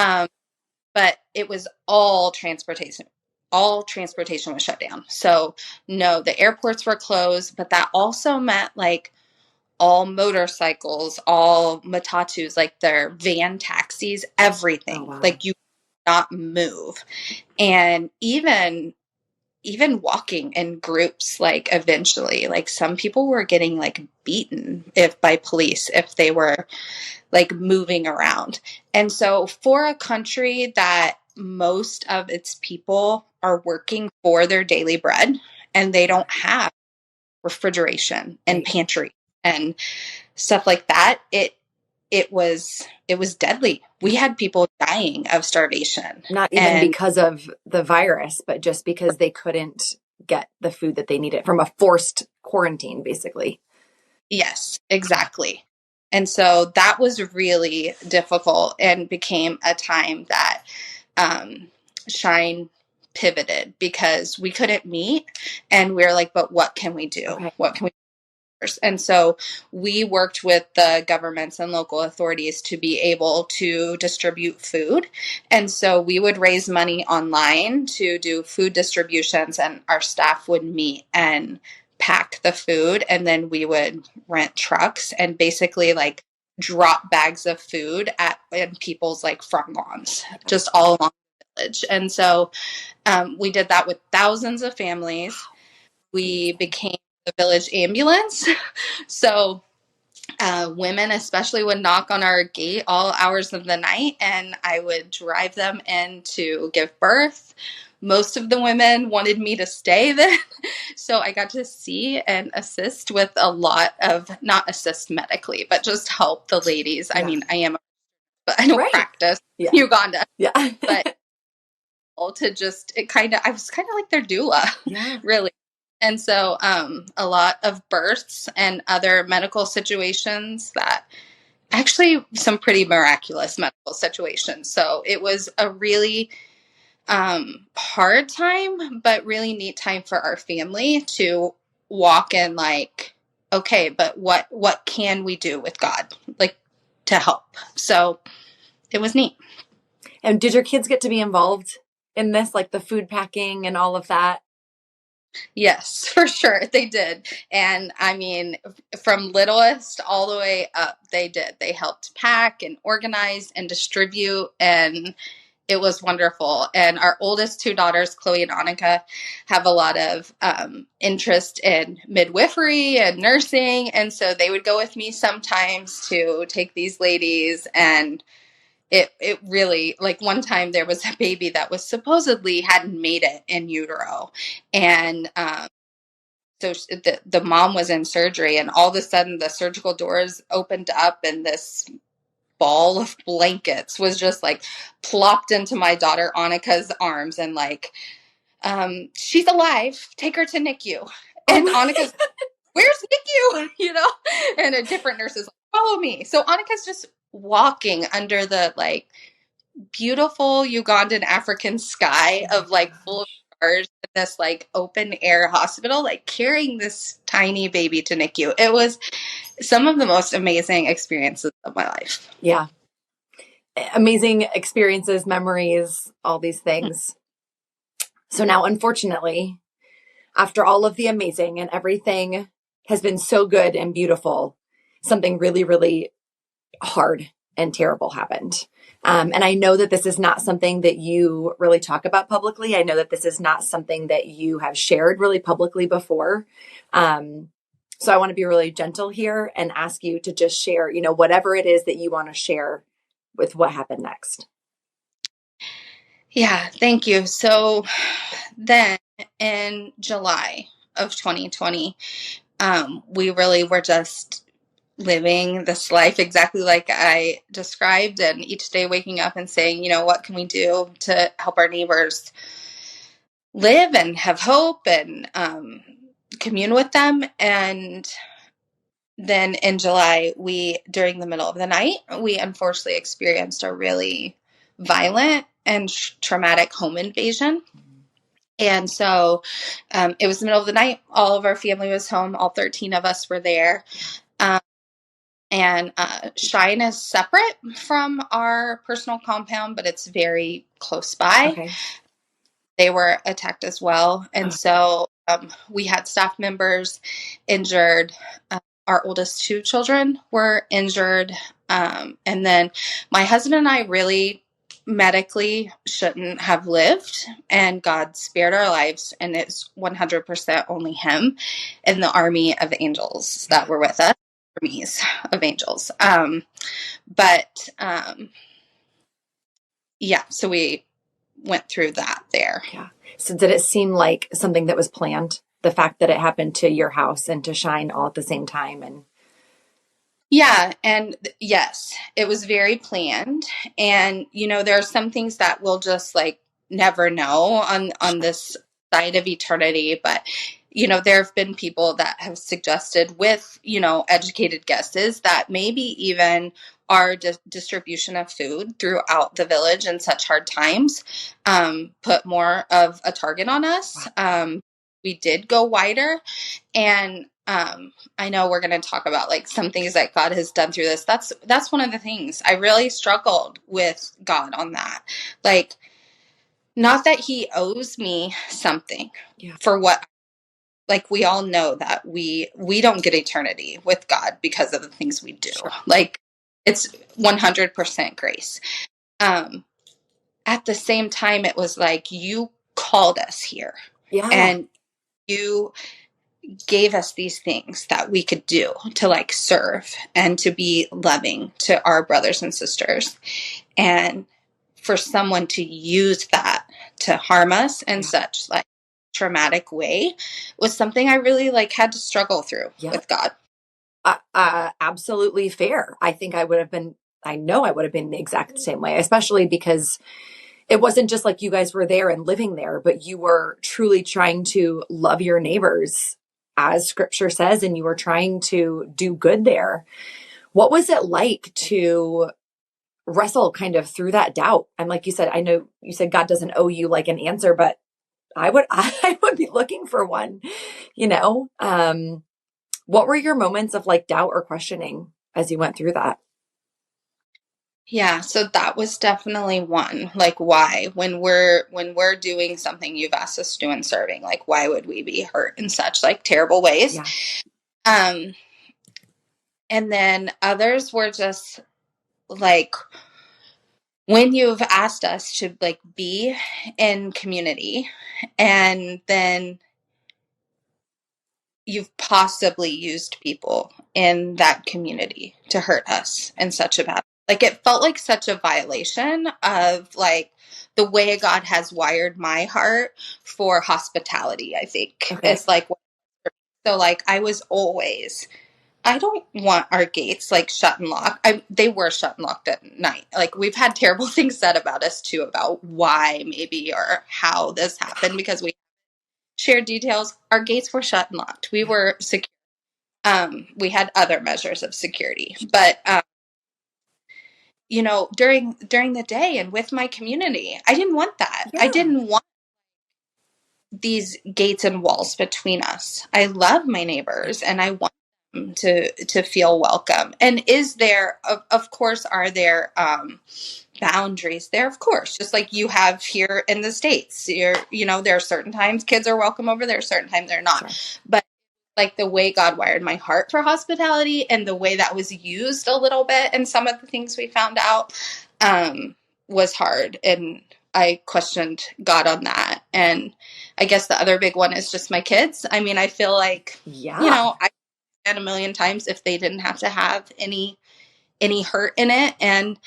But it was all transportation. All transportation was shut down. So no, the airports were closed, but that also meant like all motorcycles, all matatus, like their van taxis, everything. Oh, wow. Like you not move. And even walking in groups, like eventually, like some people were getting like beaten by police if they were like moving around. And so for a country that most of its people are working for their daily bread and they don't have refrigeration and pantry and stuff like that, it was deadly. We had people dying of starvation. Not even because of the virus, but just because they couldn't get the food that they needed from a forced quarantine, basically. Yes, exactly. And so that was really difficult and became a time that Shine pivoted because we couldn't meet and we were like, but what can we do? Okay. What can we do? And so we worked with the governments and local authorities to be able to distribute food. And so we would raise money online to do food distributions and our staff would meet and pack the food. And then we would rent trucks and basically like drop bags of food in people's like front lawns, just all along the village. And so we did that with thousands of families. we became the village ambulance. So women especially would knock on our gate all hours of the night, and I would drive them in to give birth. Most of the women wanted me to stay then. So I got to see and assist with a lot of, not assist medically, but just help the ladies. Yeah. I mean, but I don't practice Uganda. Yeah. But to just, I was kind of like their doula. Yeah. Really. And so a lot of births and other medical situations that actually some pretty miraculous medical situations. So it was a really hard time, but really neat time for our family to walk in like, okay, but what can we do with God, like, to help? So it was neat. And did your kids get to be involved in this, like the food packing and all of that? Yes, for sure. They did. And I mean, from littlest all the way up, they did. They helped pack and organize and distribute, and it was wonderful. And our oldest two daughters, Chloe and Annika, have a lot of interest in midwifery and nursing. And so they would go with me sometimes to take these ladies, and it really, like, one time there was a baby that was supposedly hadn't made it in utero. And so the mom was in surgery, and all of a sudden the surgical doors opened up, and this ball of blankets was just like plopped into my daughter Annika's arms, and like, she's alive, take her to NICU. And Annika's, where's NICU? You know, and a different nurse is like, follow me. So Annika's just walking under the like beautiful Ugandan African sky of like full of stars in this like open air hospital, like carrying this tiny baby to NICU. It was some of the most amazing experiences of my life. Yeah. Amazing experiences, memories, all these things. So now, unfortunately, after all of the amazing and everything has been so good and beautiful, something really, really hard and terrible happened. And I know that this is not something that you really talk about publicly. I know that this is not something that you have shared really publicly before. So I want to be really gentle here and ask you to just share, you know, whatever it is that you want to share with what happened next. Yeah, thank you. So then in July of 2020, we really were just living this life exactly like I described, and each day waking up and saying, you know, what can we do to help our neighbors live and have hope and commune with them. And then in July, during the middle of the night, we unfortunately experienced a really violent and traumatic home invasion. And so it was the middle of the night. All of our family was home. All 13 of us were there. And Shine is separate from our personal compound, but it's very close by. Okay. They were attacked as well. And so we had staff members injured. Our oldest two children were injured. And then my husband and I really medically shouldn't have lived, and God spared our lives, and it's 100% only him and the army of angels that were with us, armies of angels. Yeah, so we went through that there. Yeah. So did it seem like something that was planned? The fact that it happened to your house and to Shine all at the same time? And yeah, and yes, it was very planned. And, you know, there are some things that we'll just like never know on this side of eternity. But, you know, there have been people that have suggested with, you know, educated guesses that maybe even our distribution of food throughout the village in such hard times put more of a target on us. We did go wider. And I know we're going to talk about like some things that God has done through this. That's one of the things I really struggled with God on that. Like, not that he owes me something for what, like, we all know that we don't get eternity with God because of the things we do. Sure. Like, it's 100% grace. At the same time, it was like, you called us here. Yeah. And you gave us these things that we could do to like serve and to be loving to our brothers and sisters. And for someone to use that to harm us in such like traumatic way was something I really like had to struggle through with God. Absolutely fair. I think I know I would have been the exact same way, especially because it wasn't just like you guys were there and living there, but you were truly trying to love your neighbors as scripture says, and you were trying to do good there. What was it like to wrestle kind of through that doubt? And like you said, I know you said God doesn't owe you like an answer, but I would be looking for one, you know? What were your moments of like doubt or questioning as you went through that? Yeah, so that was definitely one. Like, why, when we're doing something you've asked us to do in serving, like, why would we be hurt in such like terrible ways? Yeah. And then others were just like, when you've asked us to like be in community, and then you've possibly used people in that community to hurt us in such a bad, like it felt like such a violation of like the way God has wired my heart for hospitality, I think. Okay. It's like, so like I was always, I don't want our gates like shut and locked. They were shut and locked at night. Like we've had terrible things said about us too, about why maybe or how this happened, because we shared details. Our gates were shut and locked. We were secure. We had other measures of security, but you know, during the day and with my community, I didn't want that. Yeah. I didn't want these gates and walls between us. I love my neighbors and I want them to feel welcome. And is there, of course, are there boundaries there? Of course, just like you have here in the States. There are certain times kids are welcome over there, certain times they're not. Sure. But like the way God wired my heart for hospitality and the way that was used a little bit and some of the things we found out was hard. And I questioned God on that. And I guess the other big one is just my kids. I mean, I feel like, I said a million times if they didn't have to have any hurt in it. And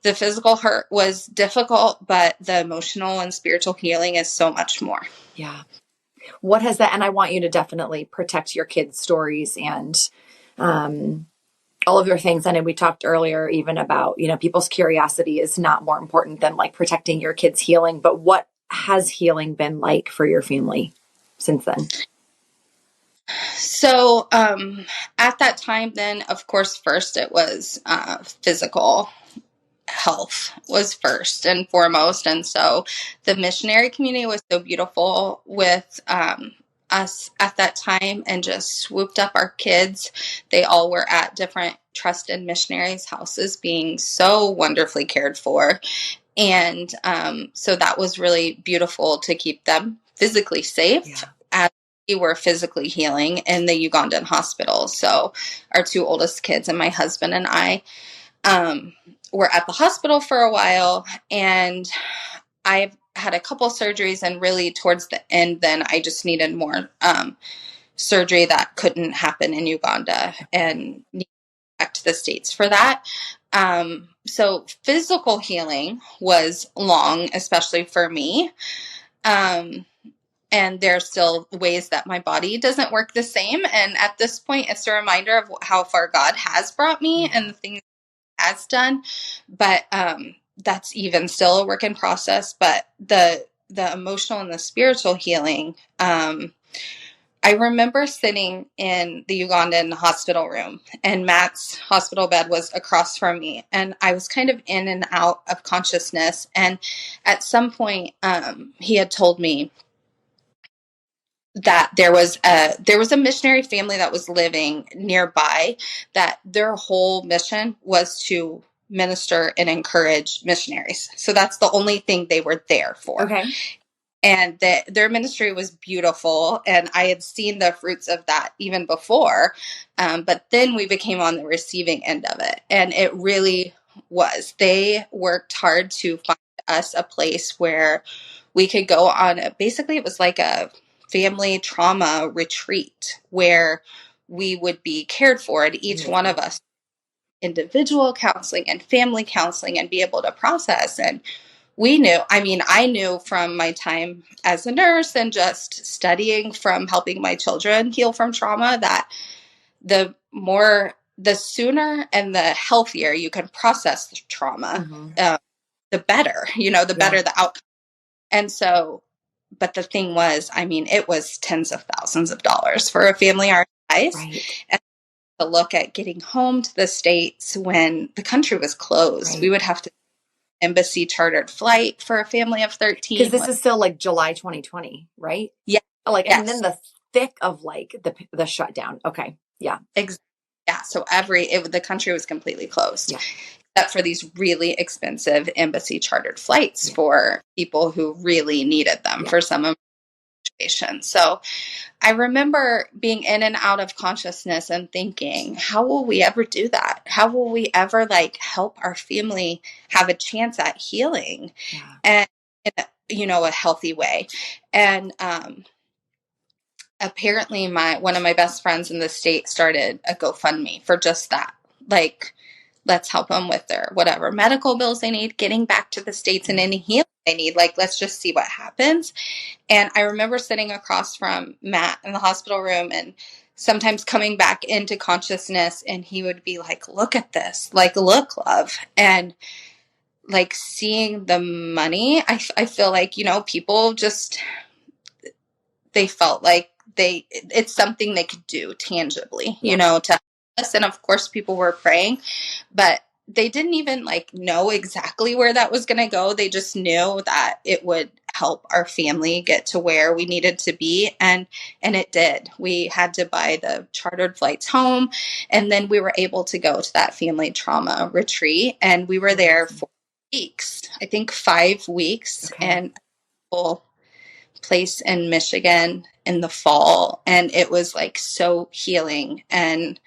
the physical hurt was difficult, but the emotional and spiritual healing is so much more. Yeah. What has that, and I want you to definitely protect your kids' stories and all of your things. I know we talked earlier even about, people's curiosity is not more important than like protecting your kids' healing, but what has healing been like for your family since then? So at that time then, of course, first it was physical health was first and foremost. And so the missionary community was so beautiful with us at that time and just swooped up our kids. They all were at different trusted missionaries' houses being so wonderfully cared for. And so that was really beautiful to keep them physically safe as we were physically healing in the Ugandan hospital. So our two oldest kids and my husband and I were at the hospital for a while, and I've had a couple surgeries, and really towards the end, then I just needed more surgery that couldn't happen in Uganda and needed back to the States for that. So physical healing was long, especially for me. And there's still ways that my body doesn't work the same. And at this point, it's a reminder of how far God has brought me and the things has done, but that's even still a work in process. But the emotional and the spiritual healing, I remember sitting in the Ugandan hospital room, and Matt's hospital bed was across from me, and I was kind of in and out of consciousness. And at some point, he had told me that there was a missionary family that was living nearby, that their whole mission was to minister and encourage missionaries. So that's the only thing they were there for. Okay. And their ministry was beautiful, and I had seen the fruits of that even before. But then we became on the receiving end of it, and it really was. They worked hard to find us a place where we could go on. Basically, it was like a family trauma retreat where we would be cared for, and each one of us individual counseling and family counseling, and be able to process. And we knew, I mean, I knew from my time as a nurse and just studying from helping my children heal from trauma that the sooner and the healthier you can process the trauma, the better, the better the outcome. And so, but the thing was, I mean, it was tens of thousands of dollars for a family our size. Right. And to look at getting home to the States when the country was closed, right. We would have to embassy chartered flight for a family of 13. Because this is still like July 2020, right? Yeah. And then the thick of like the shutdown. Okay. Yeah. Exactly. Yeah. So the country was completely closed. Yeah. Except for these really expensive embassy chartered flights for people who really needed them for some situation. So I remember being in and out of consciousness and thinking, how will we ever do that? How will we ever help our family have a chance at healing and in a healthy way? And apparently one of my best friends in the state started a GoFundMe for just that. Let's help them with their whatever medical bills they need, getting back to the States and any healing they need. Let's just see what happens. And I remember sitting across from Matt in the hospital room and sometimes coming back into consciousness, and he would be like, look at this, look, love. And seeing the money, I feel like, people just, they felt like it's something they could do tangibly, to us. And of course people were praying, but they didn't even know exactly where that was going to go. They just knew that it would help our family get to where we needed to be. And it did. We had to buy the chartered flights home. And then we were able to go to that family trauma retreat. And we were there for weeks, I think 5 weeks, and full place in Michigan in the fall. And it was so healing. And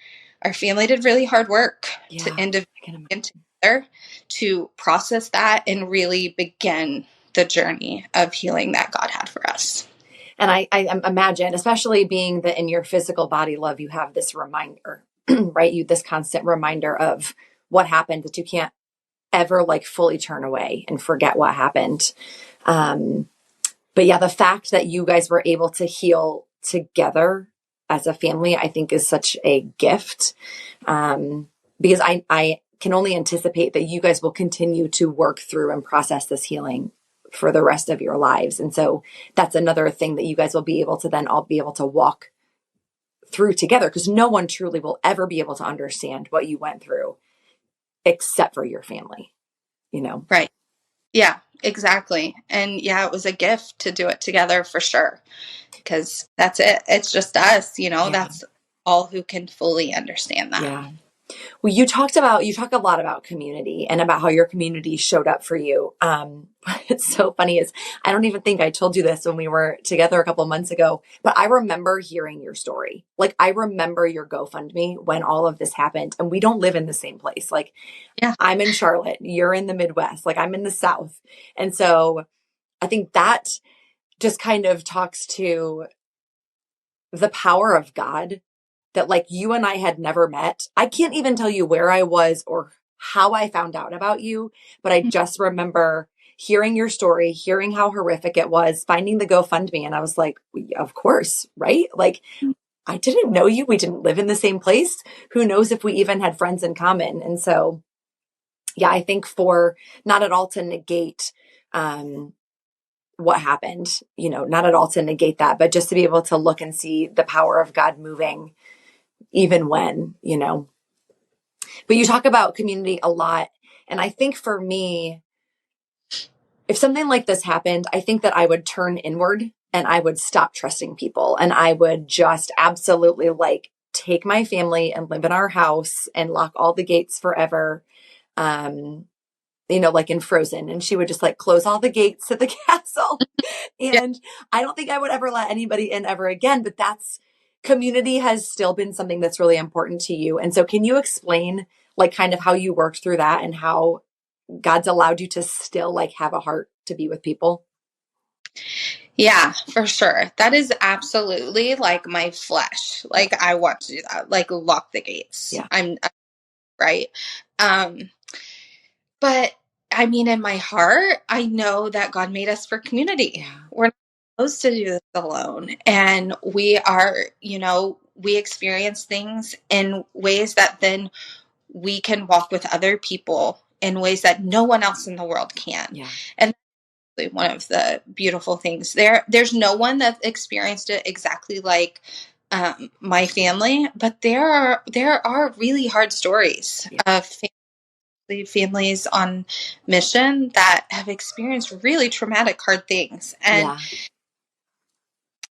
our family did really hard work to individually and together to process that and really begin the journey of healing that God had for us. And I imagine, especially being that in your physical body, love, you have this reminder, right? This constant reminder of what happened, that you can't ever fully turn away and forget what happened. But yeah, the fact that you guys were able to heal together as a family, I think is such a gift. Because I can only anticipate that you guys will continue to work through and process this healing for the rest of your lives. And so that's another thing that you guys will be able to then all be able to walk through together, because no one truly will ever be able to understand what you went through except for your family, Right. Yeah, exactly. And yeah, it was a gift to do it together for sure, because that's it. It's just us, that's all who can fully understand that. Yeah. Well, you talk a lot about community and about how your community showed up for you. It's so funny is I don't even think I told you this when we were together a couple of months ago, but I remember hearing your story. I remember your GoFundMe when all of this happened, and we don't live in the same place. I'm in Charlotte, you're in the Midwest, I'm in the South. And so I think that just kind of talks to the power of God, that you and I had never met. I can't even tell you where I was or how I found out about you, but I just remember hearing your story, hearing how horrific it was, finding the GoFundMe. And I was like, of course, right? I didn't know you. We didn't live in the same place. Who knows if we even had friends in common? And so, yeah, I think for not at all to negate, what happened, not at all to negate that, but just to be able to look and see the power of God moving even when, but you talk about community a lot. And I think for me, if something like this happened, I think that I would turn inward and I would stop trusting people. And I would just absolutely take my family and live in our house and lock all the gates forever. In Frozen, and she would just close all the gates to the castle. And I don't think I would ever let anybody in ever again, but community has still been something that's really important to you. And so can you explain kind of how you worked through that and how God's allowed you to still have a heart to be with people? Yeah, for sure. That is absolutely like my flesh. Like I want to do that. Like lock the gates. Yeah. I'm right. But I mean, in my heart, I know that God made us for community. Yeah. We're not supposed to do this alone. And we are, we experience things in ways that then we can walk with other people in ways that no one else in the world can. Yeah. And that's one of the beautiful things. There's no one that experienced it exactly like my family, but there are really hard stories of families on mission that have experienced really traumatic, hard things. And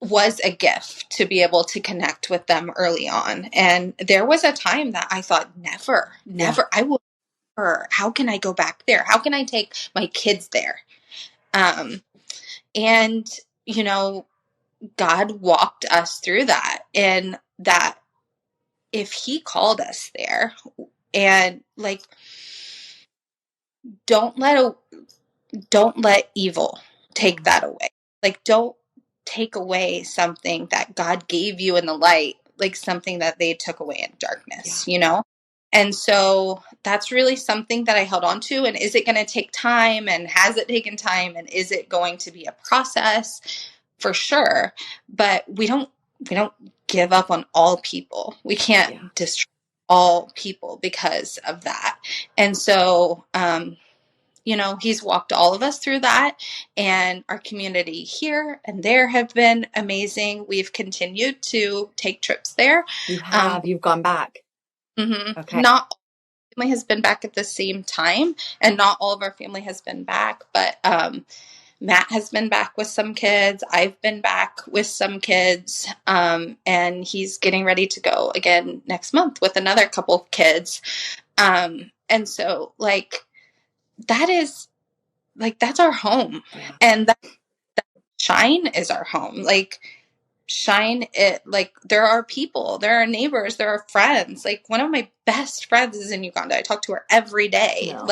was a gift to be able to connect with them early on. And there was a time that I thought, never, I will never. How can I go back there? How can I take my kids there? And, God walked us through that, and that if he called us there, and like, don't let evil take that away. Like, don't take away something that God gave you in the light, like something that they took away in darkness, And so that's really something that I held on to. And is it going to take time? And has it taken time? And is it going to be a process? For sure. But we don't give up on all people. We can't destroy all people because of that. And so, he's walked all of us through that, and our community here and there have been amazing. We've continued to take trips there. You have. You've gone back. Mm-hmm. Okay. Not all our family has been back at the same time, and not all of our family has been back, but Matt has been back with some kids. I've been back with some kids, and he's getting ready to go again next month with another couple of kids. And so, that is, that's our home. Yeah. And that Shine is our home. Shine it, there are people, there are neighbors, there are friends. One of my best friends is in Uganda. I talk to her every day. No.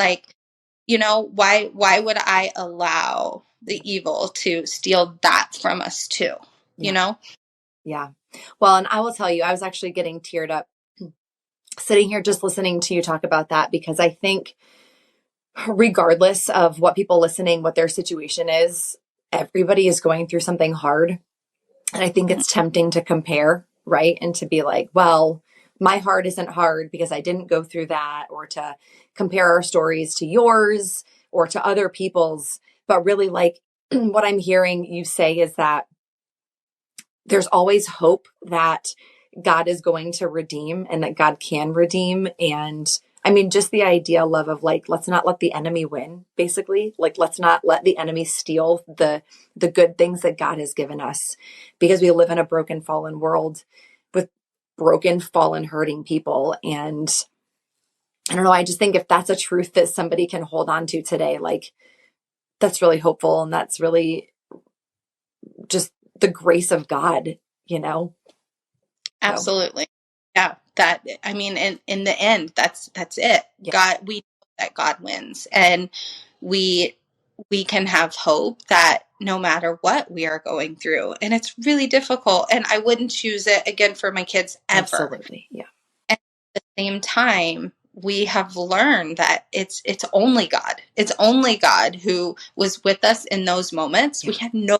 Why would I allow the evil to steal that from us too? Yeah. Yeah. Well, and I will tell you, I was actually getting teared up sitting here just listening to you talk about that, because I think regardless of what people listening, what their situation is, everybody is going through something hard. And I think it's tempting to compare, right? And to be like, well, my heart isn't hard because I didn't go through that, or to compare our stories to yours or to other people's. But really, what I'm hearing you say is that there's always hope that God is going to redeem, and that God can redeem. And I mean, just the idea, love, of let's not let the enemy win, basically. Let's not let the enemy steal the good things that God has given us, because we live in a broken, fallen world with broken, fallen, hurting people. And I don't know, I just think if that's a truth that somebody can hold on to today, that's really hopeful. And that's really just the grace of God, Absolutely. Yeah. That, I mean, in the end, that's it. Yeah. God, we know that God wins, and we can have hope that no matter what we are going through, and it's really difficult, and I wouldn't choose it again for my kids ever. Absolutely. Yeah. And at the same time, we have learned that it's only God. It's only God who was with us in those moments. Yeah. We had no one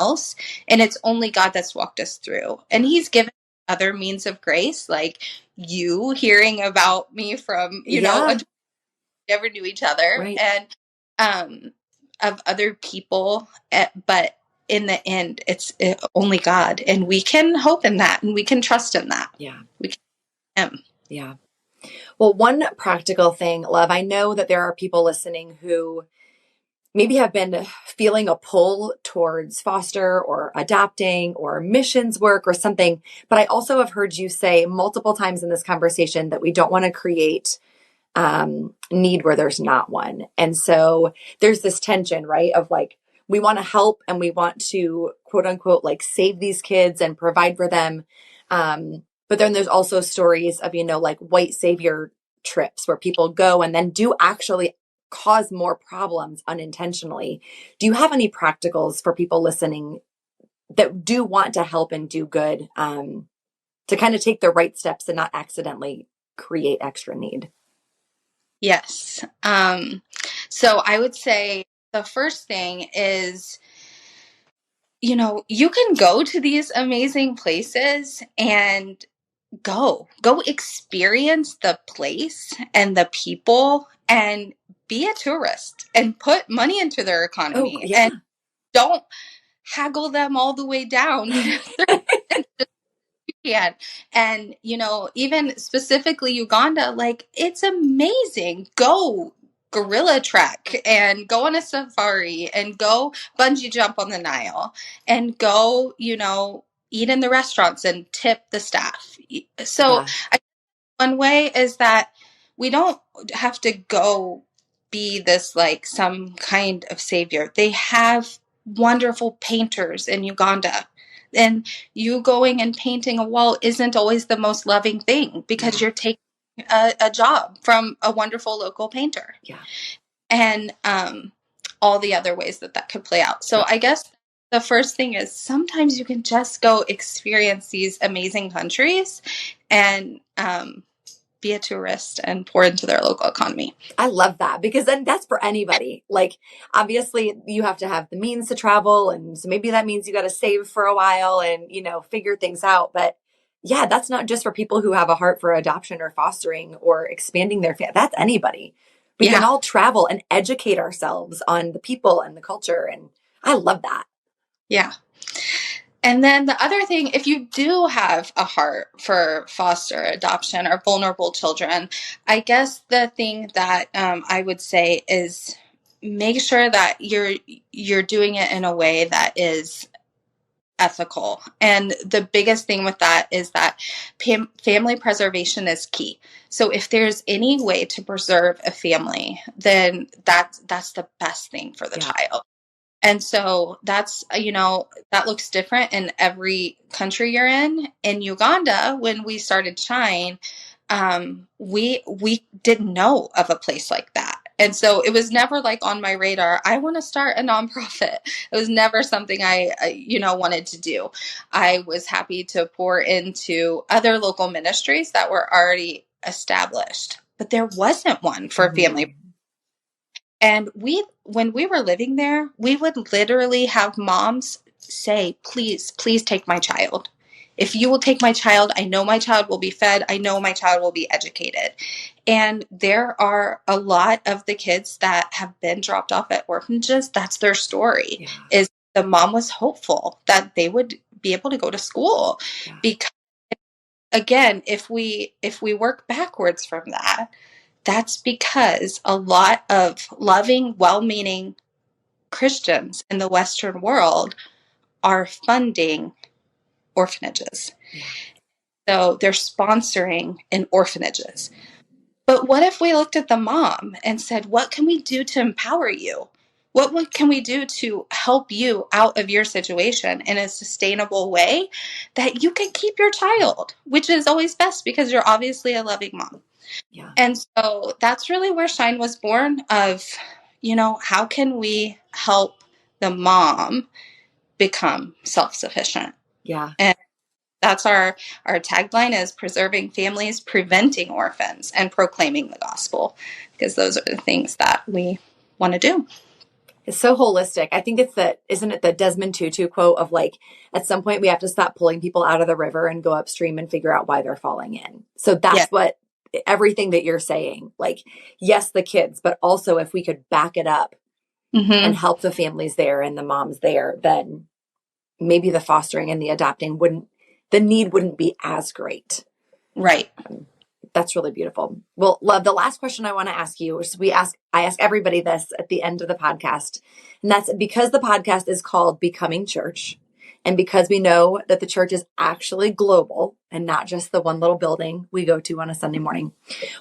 else, and it's only God that's walked us through. And he's given other means of grace, like you hearing about me from, never knew each other, right. And of other people. But in the end, it's only God, and we can hope in that, and we can trust in that. Yeah. We can. Yeah. Well, one practical thing, love, I know that there are people listening who maybe have been feeling a pull towards foster or adopting or missions work or something. But I also have heard you say multiple times in this conversation that we don't want to create need where there's not one. And so there's this tension, right? Of we want to help, and we want to quote unquote, save these kids and provide for them. But then there's also stories of, white savior trips where people go and then do actually cause more problems unintentionally. Do you have any practicals for people listening that do want to help and do good, to kind of take the right steps and not accidentally create extra need. Yes. So I would say the first thing is, you can go to these amazing places and go experience the place and the people and be a tourist and put money into their economy and don't haggle them all the way down to 30 can. And, even specifically Uganda, like, it's amazing. Go gorilla trek and go on a safari and go bungee jump on the Nile and go, eat in the restaurants and tip the staff. So one way is that we don't have to go be this like some kind of savior. They have wonderful painters in Uganda. And you going and painting a wall isn't always the most loving thing because you're taking a job from a wonderful local painter. Yeah. And all the other ways that could play out. So I guess the first thing is sometimes you can just go experience these amazing countries and be a tourist and pour into their local economy. I love that, because then that's for anybody. Like, obviously you have to have the means to travel. And so maybe that means you got to save for a while and, figure things out. But yeah, that's not just for people who have a heart for adoption or fostering or expanding their family. That's anybody. We can all travel and educate ourselves on the people and the culture. And I love that. Yeah. And then the other thing, if you do have a heart for foster adoption or vulnerable children, I guess the thing that I would say is make sure that you're doing it in a way that is ethical. And the biggest thing with that is that family preservation is key. So if there's any way to preserve a family, then that's the best thing for the child. And so that's, that looks different in every country you're in. In Uganda, when we started Shine, we didn't know of a place like that. And so it was never like on my radar, I want to start a nonprofit. It was never something I wanted to do. I was happy to pour into other local ministries that were already established, but there wasn't one for family. And when we were living there, we would literally have moms say, please, please take my child. If you will take my child, I know my child will be fed. I know my child will be educated. And there are a lot of the kids that have been dropped off at orphanages. That's their story, is the mom was hopeful that they would be able to go to school. Because, again, if we work backwards from that, that's because a lot of loving, well-meaning Christians in the Western world are funding orphanages. So they're sponsoring in orphanages. But what if we looked at the mom and said, what can we do to empower you? What can we do to help you out of your situation in a sustainable way that you can keep your child, which is always best because you're obviously a loving mom. Yeah. And so that's really where Shine was born of, how can we help the mom become self-sufficient? Yeah. And that's our tagline is preserving families, preventing orphans, and proclaiming the gospel, because those are the things that we want to do. It's so holistic. I think isn't it the Desmond Tutu quote of like, at some point we have to stop pulling people out of the river and go upstream and figure out why they're falling in. So that's what everything that you're saying, like, yes, the kids, but also if we could back it up and help the families there and the moms there, then maybe the fostering and the adopting the need wouldn't be as great. Right. That's really beautiful. Well, Love, the last question I want to ask you is I ask everybody this at the end of the podcast. And that's because the podcast is called Becoming Church. And because we know that the church is actually global and not just the one little building we go to on a Sunday morning,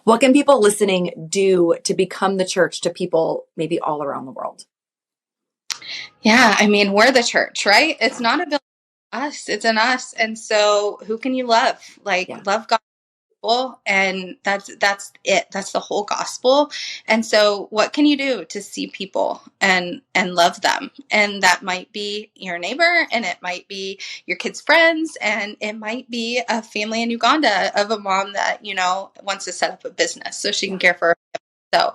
what can people listening do to become the church to people maybe all around the world? Yeah, I mean, we're the church, right? It's not about us, it's in us. And so who can you love? Love God and that's it. That's the whole gospel. And so what can you do to see people and love them? And that might be your neighbor, and it might be your kids' friends, and it might be a family in Uganda of a mom that, wants to set up a business so she can care for her. So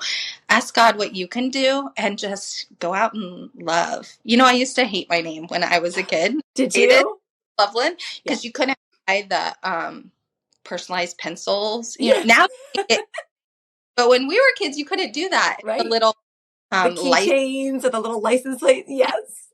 ask God what you can do and just go out and love. I used to hate my name when I was a kid. Did you? Lovelyn, because you couldn't buy the personalized pencils. Now, but when we were kids, you couldn't do that. Right. The little the keychains and the little license plate. Yes.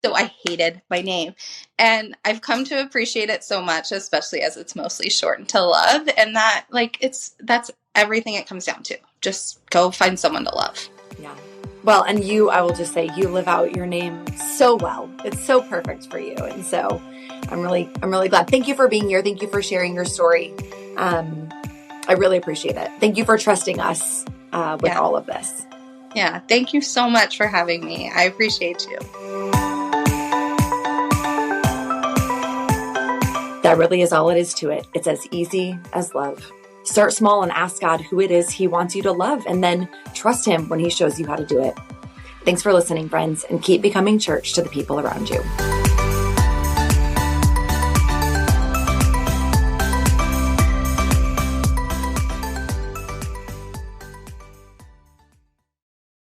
So I hated my name, and I've come to appreciate it so much, especially as it's mostly shortened to love, and that's everything it comes down to. Just go find someone to love. Yeah. Well, and I will just say, you live out your name so well. It's so perfect for you. And so I'm really glad. Thank you for being here. Thank you for sharing your story. I really appreciate it. Thank you for trusting us with all of this. Yeah. Thank you so much for having me. I appreciate you. That really is all it is to it. It's as easy as love. Start small and ask God who it is He wants you to love, and then trust Him when He shows you how to do it. Thanks for listening, friends, and keep becoming church to the people around you.